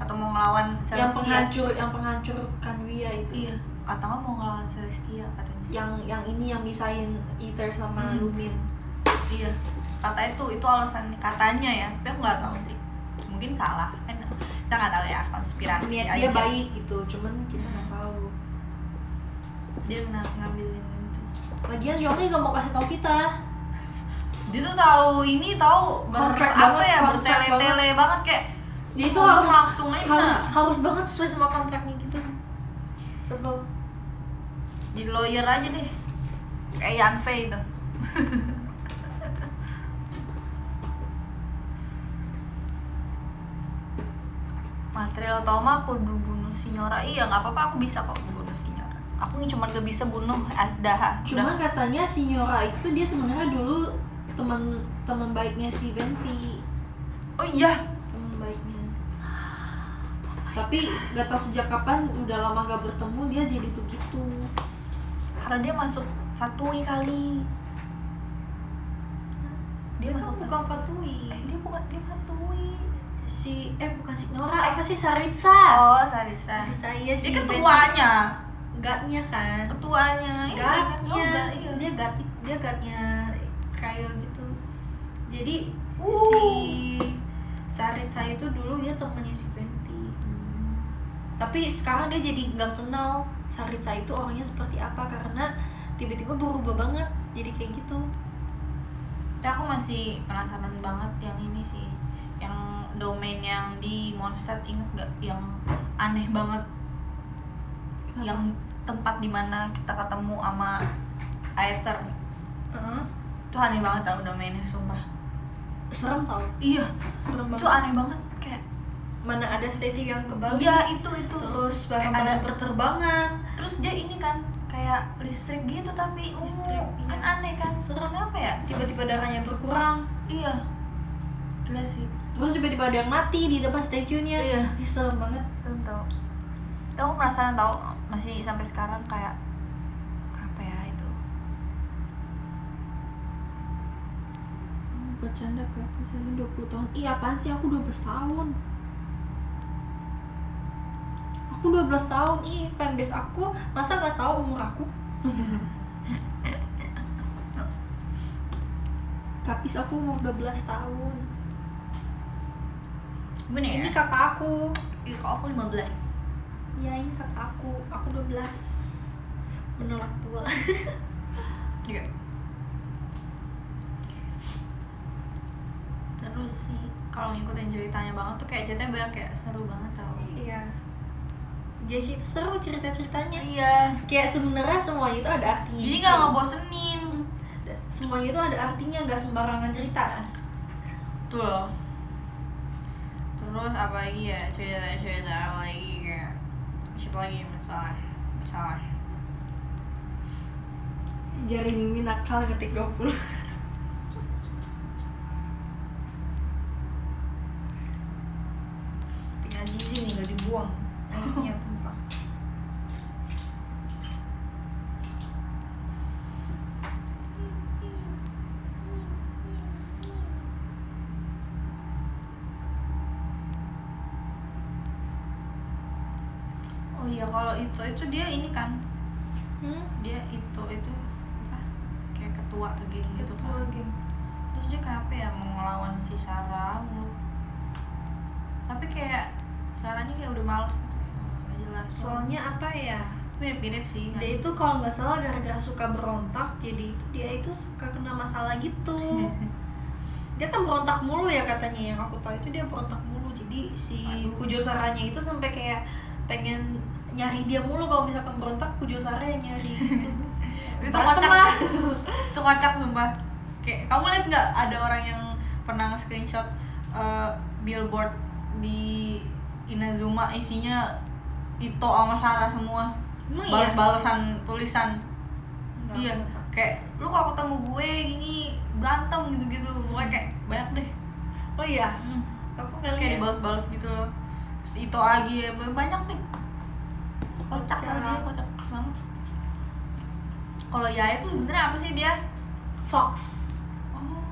[SPEAKER 3] atau mau ngelawan
[SPEAKER 4] yang
[SPEAKER 3] Celestia.
[SPEAKER 4] penghancur Kanwia itu.
[SPEAKER 3] Iya. Atau nggak mau ngelawan Celestia katanya.
[SPEAKER 4] Yang ini yang misahin Ether sama Lumin.
[SPEAKER 3] Iya, katanya itu alasan katanya ya, tapi aku nggak tahu sih, mungkin salah kan, kita nggak tahu ya, konspirasi
[SPEAKER 4] Niat
[SPEAKER 3] aja.
[SPEAKER 4] dia baik gitu, cuman kita nggak tahu.
[SPEAKER 3] Dia ngambilin itu,
[SPEAKER 4] Lagian Zhongli nggak mau kasih tahu kita.
[SPEAKER 3] dia tuh terlalu ini tahu
[SPEAKER 4] Kontrak
[SPEAKER 3] apa
[SPEAKER 4] banget,
[SPEAKER 3] ya,
[SPEAKER 4] kontrak
[SPEAKER 3] bertele-tele banget kayak
[SPEAKER 4] Dia itu
[SPEAKER 3] ngomong
[SPEAKER 4] harus
[SPEAKER 3] langsung aja
[SPEAKER 4] harus banget sesuai sama kontraknya gitu. Sebel.
[SPEAKER 3] jadi lawyer aja deh, kayak Yanfei itu. Material Toma aku bunuh Signora, iya nggak apa-apa, aku bisa kok bunuh Signora. Aku cuma gak bisa bunuh Azdaha.
[SPEAKER 4] Cuma katanya Signora itu dia sebenarnya dulu teman baiknya si Venti.
[SPEAKER 3] Oh iya,
[SPEAKER 4] Teman baiknya. Tapi gak tau sejak kapan udah lama gak bertemu dia jadi begitu.
[SPEAKER 3] karena dia masuk Fatui kali. Dia masuk
[SPEAKER 4] bukan Fatui.
[SPEAKER 3] dia Fatui.
[SPEAKER 4] Bukan Signora, apa sih Saritsa?
[SPEAKER 3] Oh, Sarisa.
[SPEAKER 4] Saritsa iya sih.
[SPEAKER 3] Dia ketuanya.
[SPEAKER 4] Gatnya kan.
[SPEAKER 3] Ketuanya.
[SPEAKER 4] Gatnya.
[SPEAKER 3] Iya.
[SPEAKER 4] Dia gatnya Cryo gitu. Jadi
[SPEAKER 3] Uh.
[SPEAKER 4] si Saritsa itu dulu dia temannya si Venti. Tapi sekarang dia jadi nggak kenal Saritsa itu orangnya seperti apa karena tiba-tiba berubah banget jadi kayak gitu.
[SPEAKER 3] Tapi aku masih penasaran banget yang ini sih, yang domain yang di Mondstadt, inget gak? Yang aneh banget.
[SPEAKER 4] Kenapa?
[SPEAKER 3] Yang tempat dimana kita ketemu sama Aether. Itu aneh banget tau domainnya, sumpah.
[SPEAKER 4] Serem tau.
[SPEAKER 3] Iya,
[SPEAKER 4] Serem
[SPEAKER 3] itu
[SPEAKER 4] banget.
[SPEAKER 3] aneh banget kayak.
[SPEAKER 4] Mana ada statue yang kebalik.
[SPEAKER 3] Iya, itu.
[SPEAKER 4] Terus
[SPEAKER 3] Kayak
[SPEAKER 4] barang-barang
[SPEAKER 3] ada-
[SPEAKER 4] berterbangan.
[SPEAKER 3] Terus dia ini kan kayak listrik gitu tapi
[SPEAKER 4] Listrik,
[SPEAKER 3] kan
[SPEAKER 4] iya.
[SPEAKER 3] aneh kan.
[SPEAKER 4] Serem.
[SPEAKER 3] Kenapa ya?
[SPEAKER 4] Tiba-tiba darahnya berkurang.
[SPEAKER 3] Iya. Gila sih.
[SPEAKER 4] Terus tiba-tiba ada yang mati di depan statue-nya.
[SPEAKER 3] Iya.
[SPEAKER 4] Ih, serem banget.
[SPEAKER 3] Belum tahu. Tapi aku penasaran tahu masih sampai sekarang kayak apa ya itu.
[SPEAKER 4] Bercanda kapan sih 20 tahun? Iya, apaan sih aku 12 tahun. Aku 12 tahun. Ih, fanbase aku masa nggak tahu umur aku? Kapis aku umur 12 tahun.
[SPEAKER 3] Bener ya?
[SPEAKER 4] Ini kakak aku.
[SPEAKER 3] Ih, kok aku 15.
[SPEAKER 4] Ya, ini kakak aku. Aku 12. Menolak tua.
[SPEAKER 3] Iya. Terus sih kalau ngikutin ceritanya banget tuh kayak ceritanya banyak kayak seru banget tau.
[SPEAKER 4] Iya. Jadi itu seru cerita-ceritanya.
[SPEAKER 3] Iya.
[SPEAKER 4] Kayak sebenarnya semuanya itu ada artinya.
[SPEAKER 3] Jadi
[SPEAKER 4] gitu.
[SPEAKER 3] nggak ngebosenin.
[SPEAKER 4] Semuanya itu ada artinya, nggak sembarangan cerita.
[SPEAKER 3] Betul. Terus apa lagi ya, cerita apa lagi kayak siapa lagi misalnya
[SPEAKER 4] Jari Mimi nakal ngetik 20. Tinggal Zizi nih, gak dibuang. Airnya tumpah.
[SPEAKER 3] oh iya kalau itu dia ini kan
[SPEAKER 4] Hmm?
[SPEAKER 3] dia itu apa kayak ketua geng gitu kan. Terus dia kenapa ya mau ngelawan si Sarah mulu, tapi kayak Sarahnya kayak udah males gitu, nggak jelas.
[SPEAKER 4] Soalnya apa ya?
[SPEAKER 3] mirip-mirip sih kan?
[SPEAKER 4] Dia itu kalau nggak salah gara-gara suka berontak, jadi itu dia itu suka kena masalah gitu. Dia kan berontak mulu ya katanya, yang aku tahu itu dia berontak mulu jadi. Jadi si Kujosaranya itu sampai kayak pengen nyari dia mulu, kalau misalkan berontak Kujosara yang nyari gitu.
[SPEAKER 3] Itu
[SPEAKER 4] Berantem
[SPEAKER 3] kocak
[SPEAKER 4] lah.
[SPEAKER 3] itu kocak sumpah. Kayak kamu lihat nggak ada orang yang pernah nge-screenshot billboard di Inazuma isinya Ito sama Sarah semua,
[SPEAKER 4] Emang iya?
[SPEAKER 3] balas-balasan tulisan.
[SPEAKER 4] Enggak,
[SPEAKER 3] Iya,
[SPEAKER 4] enggak.
[SPEAKER 3] kayak lu kalau ketemu gue gini berantem gitu-gitu, pokoknya kayak banyak deh.
[SPEAKER 4] Oh iya, aku nggak
[SPEAKER 3] Kayak
[SPEAKER 4] lihat.
[SPEAKER 3] dibalas-balas gitu loh. Terus Ito lagi ya, banyak nih. Kocak
[SPEAKER 4] Kocak.
[SPEAKER 3] lah dia, kocak banget. Kalau Yaya tuh sebenarnya apa sih dia?
[SPEAKER 4] Fox.
[SPEAKER 3] Oh,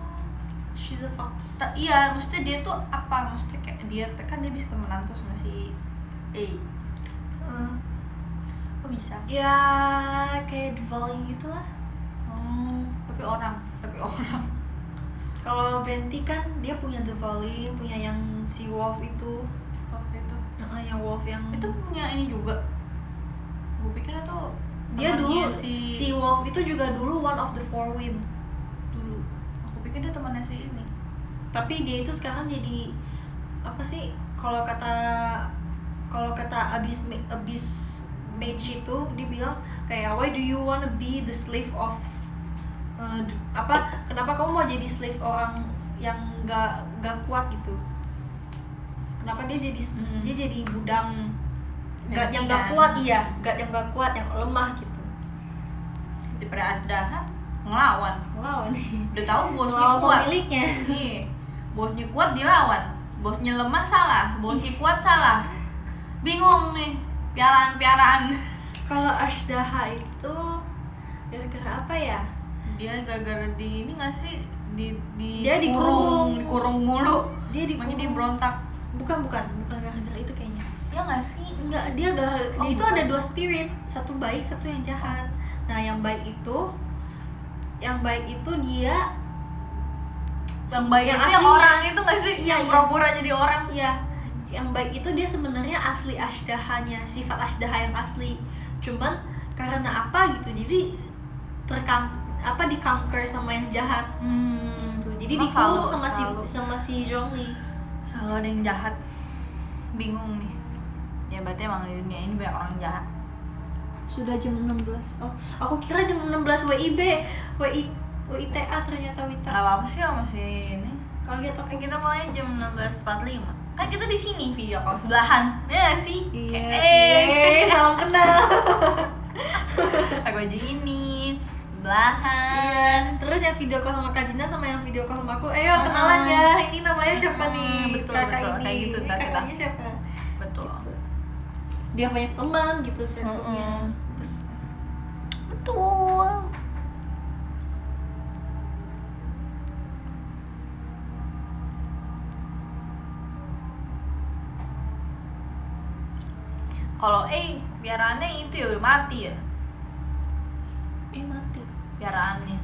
[SPEAKER 4] She's a fox.
[SPEAKER 3] iya, maksudnya dia tuh apa? Maksudnya kayak dia kan dia bisa temenan tuh sama si A. Kok bisa?
[SPEAKER 4] Ya kayak The Volume gitu lah.
[SPEAKER 3] Oh, tapi orang.
[SPEAKER 4] Kalau Venti kan dia punya The Volume, punya yang si Wolf itu.
[SPEAKER 3] Waktu itu.
[SPEAKER 4] Yang Wolf yang
[SPEAKER 3] Itu punya ini juga. Gue pikir itu
[SPEAKER 4] dia
[SPEAKER 3] temannya
[SPEAKER 4] dulu si Wolf itu juga dulu one of the four wind
[SPEAKER 3] dulu. Aku pikir dia temannya si ini.
[SPEAKER 4] tapi dia itu sekarang jadi apa sih, kalau kata Abyss Mage itu dia bilang kayak why do you wanna be the slave of kenapa kamu mau jadi slave orang yang gak kuat gitu, kenapa dia jadi dia jadi budak yang gak kuat, iya yang gak kuat, yang lemah gitu.
[SPEAKER 3] Daripada Azdaha ngelawan.
[SPEAKER 4] Wow nih,
[SPEAKER 3] Udah tahu bosnya
[SPEAKER 4] lawan
[SPEAKER 3] kuat.
[SPEAKER 4] pemiliknya.
[SPEAKER 3] Iya. Bosnya kuat dilawan. Bosnya lemah salah, bosnya kuat salah. Bingung nih piaraan-piaraan.
[SPEAKER 4] Kalau Ashdaha itu gara-gara apa ya?
[SPEAKER 3] Dia gara-gara di ini nggak sih
[SPEAKER 4] Dia dikurung.
[SPEAKER 3] dikurung mulu.
[SPEAKER 4] Dia
[SPEAKER 3] Makanya dia berontak.
[SPEAKER 4] bukan gara-gara itu kayaknya.
[SPEAKER 3] Ya nggak sih?
[SPEAKER 4] Enggak, dia
[SPEAKER 3] Oh,
[SPEAKER 4] itu
[SPEAKER 3] bukan.
[SPEAKER 4] ada dua spirit, satu baik, satu yang jahat. Nah, yang baik itu dia
[SPEAKER 3] Yang baik
[SPEAKER 4] yang
[SPEAKER 3] itu yang
[SPEAKER 4] aslinya.
[SPEAKER 3] orang itu nggak sih?
[SPEAKER 4] Iya,
[SPEAKER 3] Yang
[SPEAKER 4] iya.
[SPEAKER 3] pura-pura jadi orang.
[SPEAKER 4] Iya, yang baik itu dia sebenarnya asli Ashdahanya, sifat Ashdaha yang asli. Cuman karena apa gitu, jadi di-conquer sama yang jahat. Tuh, jadi
[SPEAKER 3] Oh,
[SPEAKER 4] dikurung
[SPEAKER 3] selalu.
[SPEAKER 4] sama si Zhongli.
[SPEAKER 3] Selalu ada yang jahat. Bingung nih. Ya berarti emang di dunia ini banyak orang jahat.
[SPEAKER 4] Sudah jam 16. Oh, aku kira jam 16 WITA ternyata WITA.
[SPEAKER 3] Gak apa-apa sih, masih ini.
[SPEAKER 4] Kaget aku.
[SPEAKER 3] Kan kita mulai jam 16.45. Kan kita di sini video call sebelahan. Ya nggak sih?
[SPEAKER 4] Iya, salam kenal.
[SPEAKER 3] Aku aja ini sebelahan.
[SPEAKER 4] Terus yang video call sama Kak Jina sama yang video call sama aku, ayo kenalan ya. Ini namanya siapa nih?
[SPEAKER 3] Betul,
[SPEAKER 4] Kakak
[SPEAKER 3] betul.
[SPEAKER 4] ini.
[SPEAKER 3] Kayak gitu,
[SPEAKER 4] Ini
[SPEAKER 3] ntar kita.
[SPEAKER 4] kakaknya siapa?
[SPEAKER 3] Betul.
[SPEAKER 4] Biar banyak teman gitu circle-nya. Terus
[SPEAKER 3] Betul. Kalau piaraannya itu ya udah mati ya.
[SPEAKER 4] mati.
[SPEAKER 3] Piaraannya.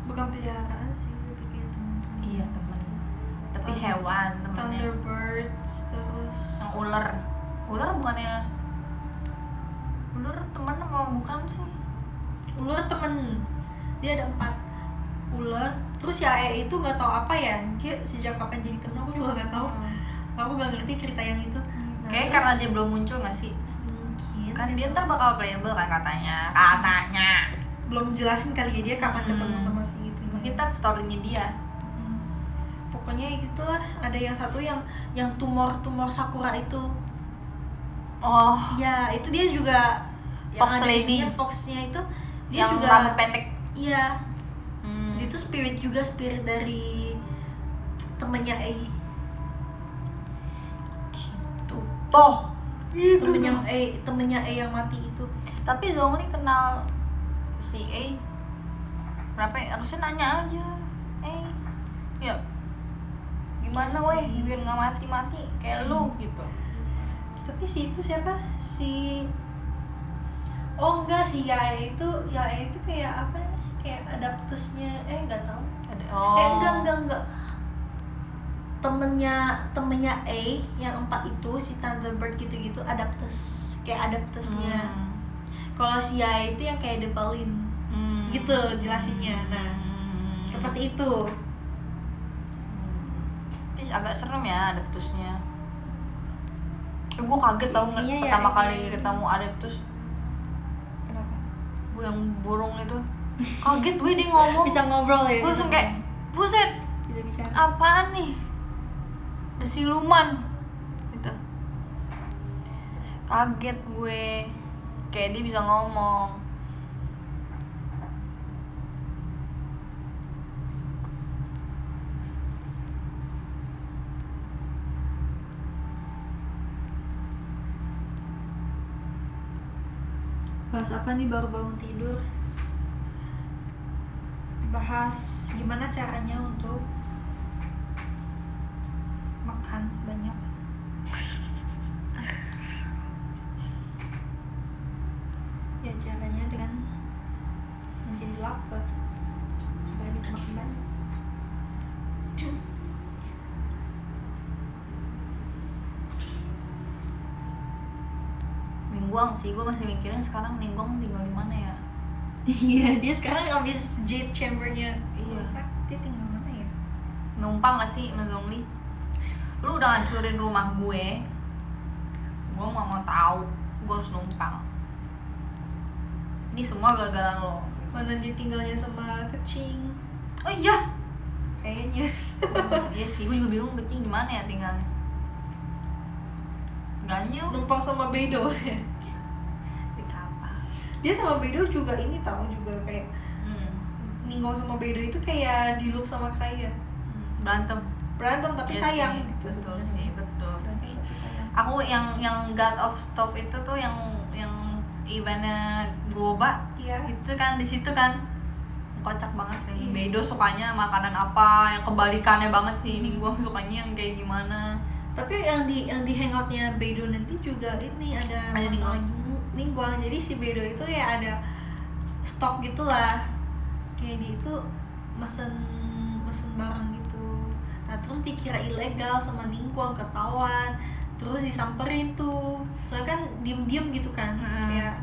[SPEAKER 4] Bukan peliharaan sih, lebih kayak teman.
[SPEAKER 3] Iya, temen. Tapi
[SPEAKER 4] Thunder-
[SPEAKER 3] hewan temennya.
[SPEAKER 4] Thunderbirds terus
[SPEAKER 3] Yang ular. Ular bukannya ular temen apa bukan sih?
[SPEAKER 4] ular temen. Dia ada 4 ular. Terus ya itu nggak tahu apa ya. Dia sejak kapan jadi temen aku juga nggak tahu. Aku nggak ngerti cerita yang itu. Nah,
[SPEAKER 3] Kayak
[SPEAKER 4] terus
[SPEAKER 3] karena dia belum muncul nggak sih?
[SPEAKER 4] mungkin
[SPEAKER 3] Kan dia ntar bakal playable kan katanya. Katanya.
[SPEAKER 4] belum jelasin kali ya dia kapan ketemu
[SPEAKER 3] Hmm.
[SPEAKER 4] sama si itu.
[SPEAKER 3] Mungkin ntar story-nya dia.
[SPEAKER 4] Pokoknya gitulah. Ada yang satu yang tumor sakura itu.
[SPEAKER 3] Oh,
[SPEAKER 4] Ya itu dia juga
[SPEAKER 3] Fox
[SPEAKER 4] yang ada
[SPEAKER 3] lady.
[SPEAKER 4] itunya, Foxnya itu dia
[SPEAKER 3] yang
[SPEAKER 4] juga
[SPEAKER 3] rambut pendek.
[SPEAKER 4] Iya.
[SPEAKER 3] Hmm.
[SPEAKER 4] Dia tuh spirit dari temennya A.
[SPEAKER 3] Gitu. Toh.
[SPEAKER 4] Temennya A yang mati itu.
[SPEAKER 3] Tapi Zhongli kenal si A. Berapa ya? Harusnya nanya aja. Ya. Gimana
[SPEAKER 4] Iya
[SPEAKER 3] weh
[SPEAKER 4] sih.
[SPEAKER 3] biar nggak mati-mati kayak lu gitu.
[SPEAKER 4] Tapi si itu siapa? Oh enggak, si Yae itu kayak apa ya? Kayak adaptusnya nggak tahu.
[SPEAKER 3] Ada.
[SPEAKER 4] Enggak. Temennya A yang 4 itu si Thunderbird gitu-gitu kayak adaptusnya. Kalau si Yae itu yang kayak Devalin. Gitu jelasinnya. Nah, seperti itu.
[SPEAKER 3] romantis, agak serem ya Adeptusnya. Gue kaget tau
[SPEAKER 4] Intinya ya,
[SPEAKER 3] pertama kali
[SPEAKER 4] intinya.
[SPEAKER 3] ketemu Adeptus.
[SPEAKER 4] Kenapa?
[SPEAKER 3] Gue yang burung itu kaget gue, dia ngomong.
[SPEAKER 4] Bisa ngobrol ya?
[SPEAKER 3] Gue langsung kayak buset,
[SPEAKER 4] bisa bicara.
[SPEAKER 3] apaan nih? Ada siluman gitu. Kaget gue, kayak dia bisa ngomong.
[SPEAKER 4] Bahas apa nih baru bangun tidur? Bahas gimana caranya untuk makan banyak. Ya caranya dengan menjadi lapar supaya bisa makan banyak.
[SPEAKER 3] Ningguang sih, gue masih mikirin sekarang Ningguang tinggal di mana ya.
[SPEAKER 4] Iya, dia sekarang abis Jade Chambernya
[SPEAKER 3] Iya.
[SPEAKER 4] rusak, dia tinggal mana ya?
[SPEAKER 3] Numpang gak sih Mas Zongli? Lu udah hancurin rumah gue gak mau tahu, gue harus numpang. Ini semua gara-gara lo.
[SPEAKER 4] Mana dia tinggalnya sama kucing?
[SPEAKER 3] Oh iya.
[SPEAKER 4] Kayaknya.
[SPEAKER 3] Iya sih, gue juga bingung kucing gimana ya tinggalnya. Ganyu
[SPEAKER 4] Numpang sama Bedo.
[SPEAKER 3] di kapal.
[SPEAKER 4] Dia sama Bedo juga ini tahu juga kayak Ningguang sama Bedo itu kayak Diluc sama Kaya.
[SPEAKER 3] Berantem.
[SPEAKER 4] Berantem tapi
[SPEAKER 3] Iya
[SPEAKER 4] sayang
[SPEAKER 3] sih,
[SPEAKER 4] gitu
[SPEAKER 3] betul
[SPEAKER 4] sebenarnya.
[SPEAKER 3] sih, betul
[SPEAKER 4] Berantem
[SPEAKER 3] sih.
[SPEAKER 4] tapi sayang.
[SPEAKER 3] Aku yang God of Stove itu tuh yang eventnya Goba
[SPEAKER 4] Iya.
[SPEAKER 3] itu kan di situ kan kocak banget nih.
[SPEAKER 4] Iya.
[SPEAKER 3] Bedo sukanya makanan apa, yang kebalikannya banget sih. Ini gua sukanya yang kayak gimana.
[SPEAKER 4] Tapi yang di hangoutnya Bedo nanti juga ini ada masalah Ningguang. Jadi si Bedo itu ya ada stok gitulah. Kayak dia itu mesen barang gitu. Nah terus dikira ilegal sama Ningguang, ketahuan. Terus disamperin tuh. Soalnya kan diem-diem gitu kan. Kayak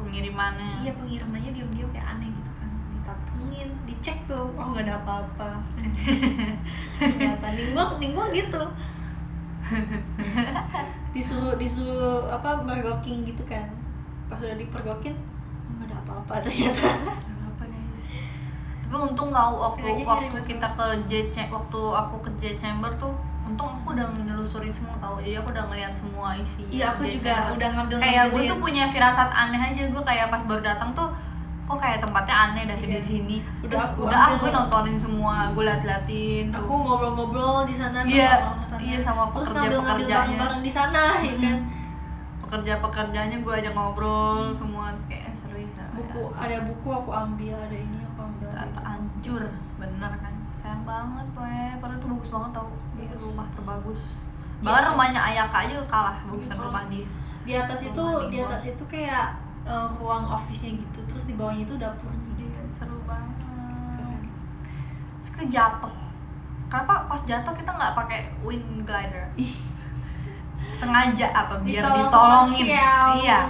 [SPEAKER 3] Pengirimannya.
[SPEAKER 4] iya pengirimannya diem-diem kayak aneh gitu kan. Ditatengin, dicek tuh. Oh nggak ada apa-apa. Ternyata Ningguang gitu. disuruh apa mergoking gitu kan. Pas udah dipergokin nggak ada apa-apa ternyata.
[SPEAKER 3] Apa guys? Tapi untung tahu
[SPEAKER 4] Sengaja
[SPEAKER 3] waktu
[SPEAKER 4] nyari
[SPEAKER 3] kita ke waktu aku ke J Chamber tuh, untung aku udah nyelusurin semua tahu. Jadi aku udah ngeliat semua isi.
[SPEAKER 4] Iya aku juga udah ngambil.
[SPEAKER 3] Kayak gue tuh punya firasat aneh aja, gue kayak pas baru datang tuh kok kayak tempatnya aneh dari
[SPEAKER 4] Iya.
[SPEAKER 3] di sini.
[SPEAKER 4] Udah
[SPEAKER 3] Terus
[SPEAKER 4] aku
[SPEAKER 3] gue
[SPEAKER 4] ambil.
[SPEAKER 3] nontonin semua, gue liatin tuh.
[SPEAKER 4] Aku ngobrol-ngobrol di sana sama
[SPEAKER 3] Iya,
[SPEAKER 4] orang sana.
[SPEAKER 3] iya, sama
[SPEAKER 4] Terus
[SPEAKER 3] pekerja-pekerjanya.
[SPEAKER 4] ngambil barang-barang di sana ya kan.
[SPEAKER 3] Pekerja-pekerjanya gue ajak ngobrol semua, terus kayak seru ya.
[SPEAKER 4] Ada buku aku ambil, ada ini aku ambil.
[SPEAKER 3] Ternyata hancur, bener kan? Sayang banget padahal tuh bagus banget tau. Dia
[SPEAKER 4] Bagus.
[SPEAKER 3] rumah terbagus.
[SPEAKER 4] Di
[SPEAKER 3] Bahkan
[SPEAKER 4] atas.
[SPEAKER 3] rumahnya Ayaka aja kalah bagusan
[SPEAKER 4] Kalah.
[SPEAKER 3] rumah dia.
[SPEAKER 4] Di atas itu
[SPEAKER 3] Rumah
[SPEAKER 4] di
[SPEAKER 3] Ningguang.
[SPEAKER 4] atas itu kayak ruang office-nya gitu. Terus di bawahnya itu dapurnya gitu.
[SPEAKER 3] Seru banget.
[SPEAKER 4] Keren.
[SPEAKER 3] Terus kita jatuh. Kenapa pas jatuh kita nggak pakai wind glider? Sengaja apa biar
[SPEAKER 4] Ditolong sama
[SPEAKER 3] ditolongin?
[SPEAKER 4] Xiao.
[SPEAKER 3] Iya.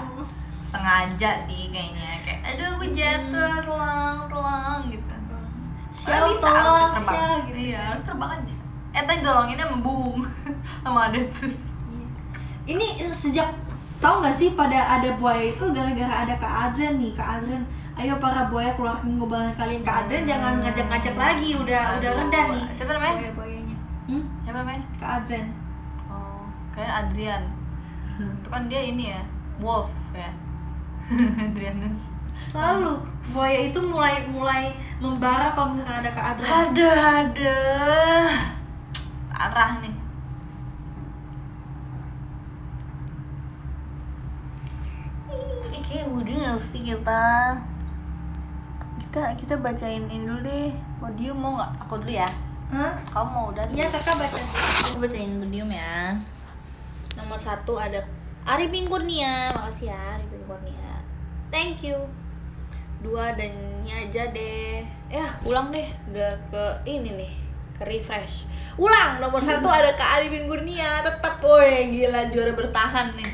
[SPEAKER 3] Sengaja sih kayaknya, kayak aduh gue jatuh, telang gitu.
[SPEAKER 4] Xiao
[SPEAKER 3] Bisa harusnya
[SPEAKER 4] tolong
[SPEAKER 3] terbang.
[SPEAKER 4] Xiao gitu.
[SPEAKER 3] Iya, harus terbang kan bisa. Tadi dolonginnya membung sama Adeptus.
[SPEAKER 4] Iya. Ini sejak tahu nggak sih pada ada buaya itu gara-gara ada Kak Adrian nih. Kak Adrian, ayo para buaya keluarin ngobalan kalian. Kak Adrian jangan ngajak-ngajak lagi, udah
[SPEAKER 3] Aduh.
[SPEAKER 4] reda nih.
[SPEAKER 3] Siapa namanya?
[SPEAKER 4] Buaya-buayanya.
[SPEAKER 3] Siapa namanya?
[SPEAKER 4] Kak Adrian.
[SPEAKER 3] Oh, kayaknya Adrian. Itu kan dia ini ya, Wolf ya. Adrianus.
[SPEAKER 4] Selalu buaya itu mulai membara kalau misalkan ada Kak Adrian.
[SPEAKER 3] Ada. Parah nih. Kayak udah nggak sih kita bacain ini dulu deh. Podium mau nggak? Aku dulu ya.
[SPEAKER 4] Hah?
[SPEAKER 3] Kamu mau udah?
[SPEAKER 4] Iya kakak baca.
[SPEAKER 3] Aku bacain podium ya. Nomor 1 ada Arifin Kurnia. Makasih ya Arifin Kurnia. Thank you. 2 ada Nyaja deh. Ulang deh. Udah ke ini nih, ke refresh. Ulang. Nomor 1 ada Kak Arifin Kurnia. Tetap woy, gila juara bertahan nih.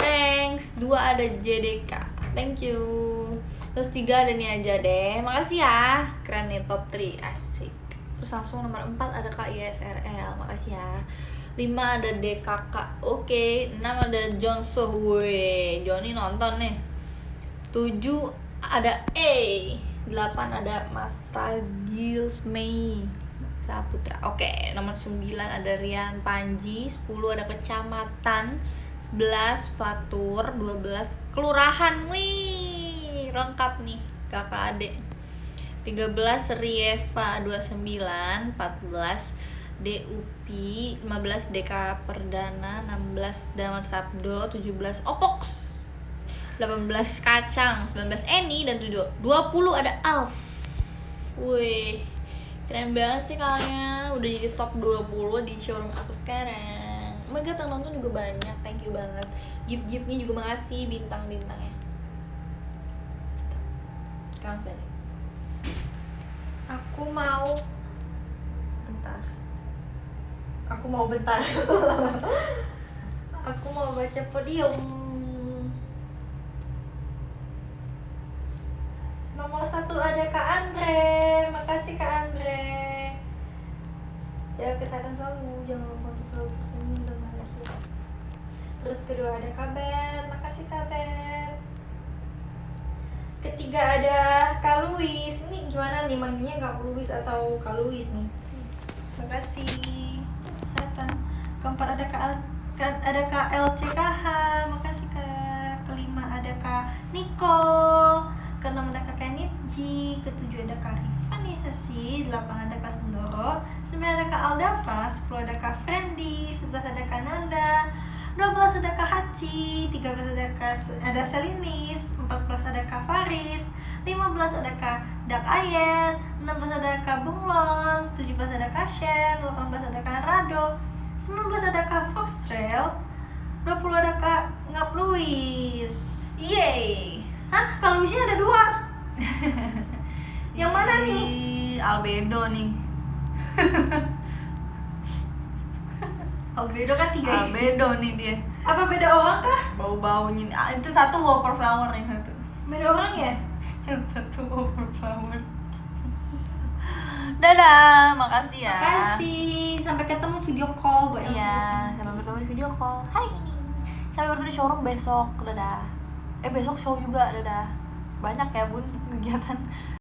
[SPEAKER 3] Thanks. 2 ada JDK. Thank you. Terus 3 ada Nyaja deh. Makasih ya. Keren nih top 3. Asik. Terus langsung nomor 4 ada KISRL, makasih ya. 5 ada DKK, oke. 6 ada John Sohwe, Joni nonton nih. 7 ada E. 8 ada Mas Ragil Mei Saputra, oke. Nomor 9 ada Rian Panji. 10 ada kecamatan. 11 Fatur. 12 kelurahan, wih lengkap nih kakak adik. 13 Rieva 29. 14 DUP. 15 DK Perdana. 16 Damar Sabdo. 17 Opox. 18 Kacang. 19 Eni. Dan 20 ada Alf. Wih, keren banget sih kalian. Udah jadi top 20 di showroom aku sekarang. Oh my god, yang nonton juga banyak. Thank you banget. Gift-giftnya juga makasih, bintang-bintangnya. Kamu saja.
[SPEAKER 2] Aku mau bentar. Aku mau baca podium. Nomor 1 ada Kak Andre. Makasih Kak Andre. Jaga kesehatan selalu, jangan lupa untuk selalu tersenyum dan bahagia. Terus kedua ada Kak Bet. Makasih Kak Bet. Ketiga ada Kak Luis. Ini gimana nih manggilnya, Kak Luis atau Kak Luis nih? Makasih. Kesehatan. Keempat ada Kak LCKH. Makasih Kak. Kelima ada Kak Niko. Keenam ada Kak Kenitji. Ketujuh ada Kak Rifani Sesi. 8 ada Kak Sundoro. 9 ada Kak Aldafa. 10 ada Kak Friendly. 11 ada Kak Nanda. 12 ada Kak Haci. 13 ada Selinis. 14 ada Kak Faris. 15 ada Kak Dak Ayen. 16 ada Kak Bunglon. 17 ada Kak Shen. 18 ada Kak Rado. 19 ada Kak Foxtrail. 20 ada Kak Ngap Luis. Yeay. Hah? Kak Luisnya ada 2. Yang mana nih?
[SPEAKER 3] Albedo nih.
[SPEAKER 2] Albedo kan 3.
[SPEAKER 3] Albedo nih dia.
[SPEAKER 2] Apa beda orang kah?
[SPEAKER 3] Bau-baunya. Itu satu wallflower yang satu.
[SPEAKER 2] Beda orang ya?
[SPEAKER 3] Yang satu wallflower. Dadah, makasih ya.
[SPEAKER 2] Makasih. Sampai ketemu video call buat yang
[SPEAKER 3] Iya, sampai bertemu di video call hari ini. Sampai bertemu di showroom besok. Dadah. Besok show juga, dadah. Banyak ya bun kegiatan.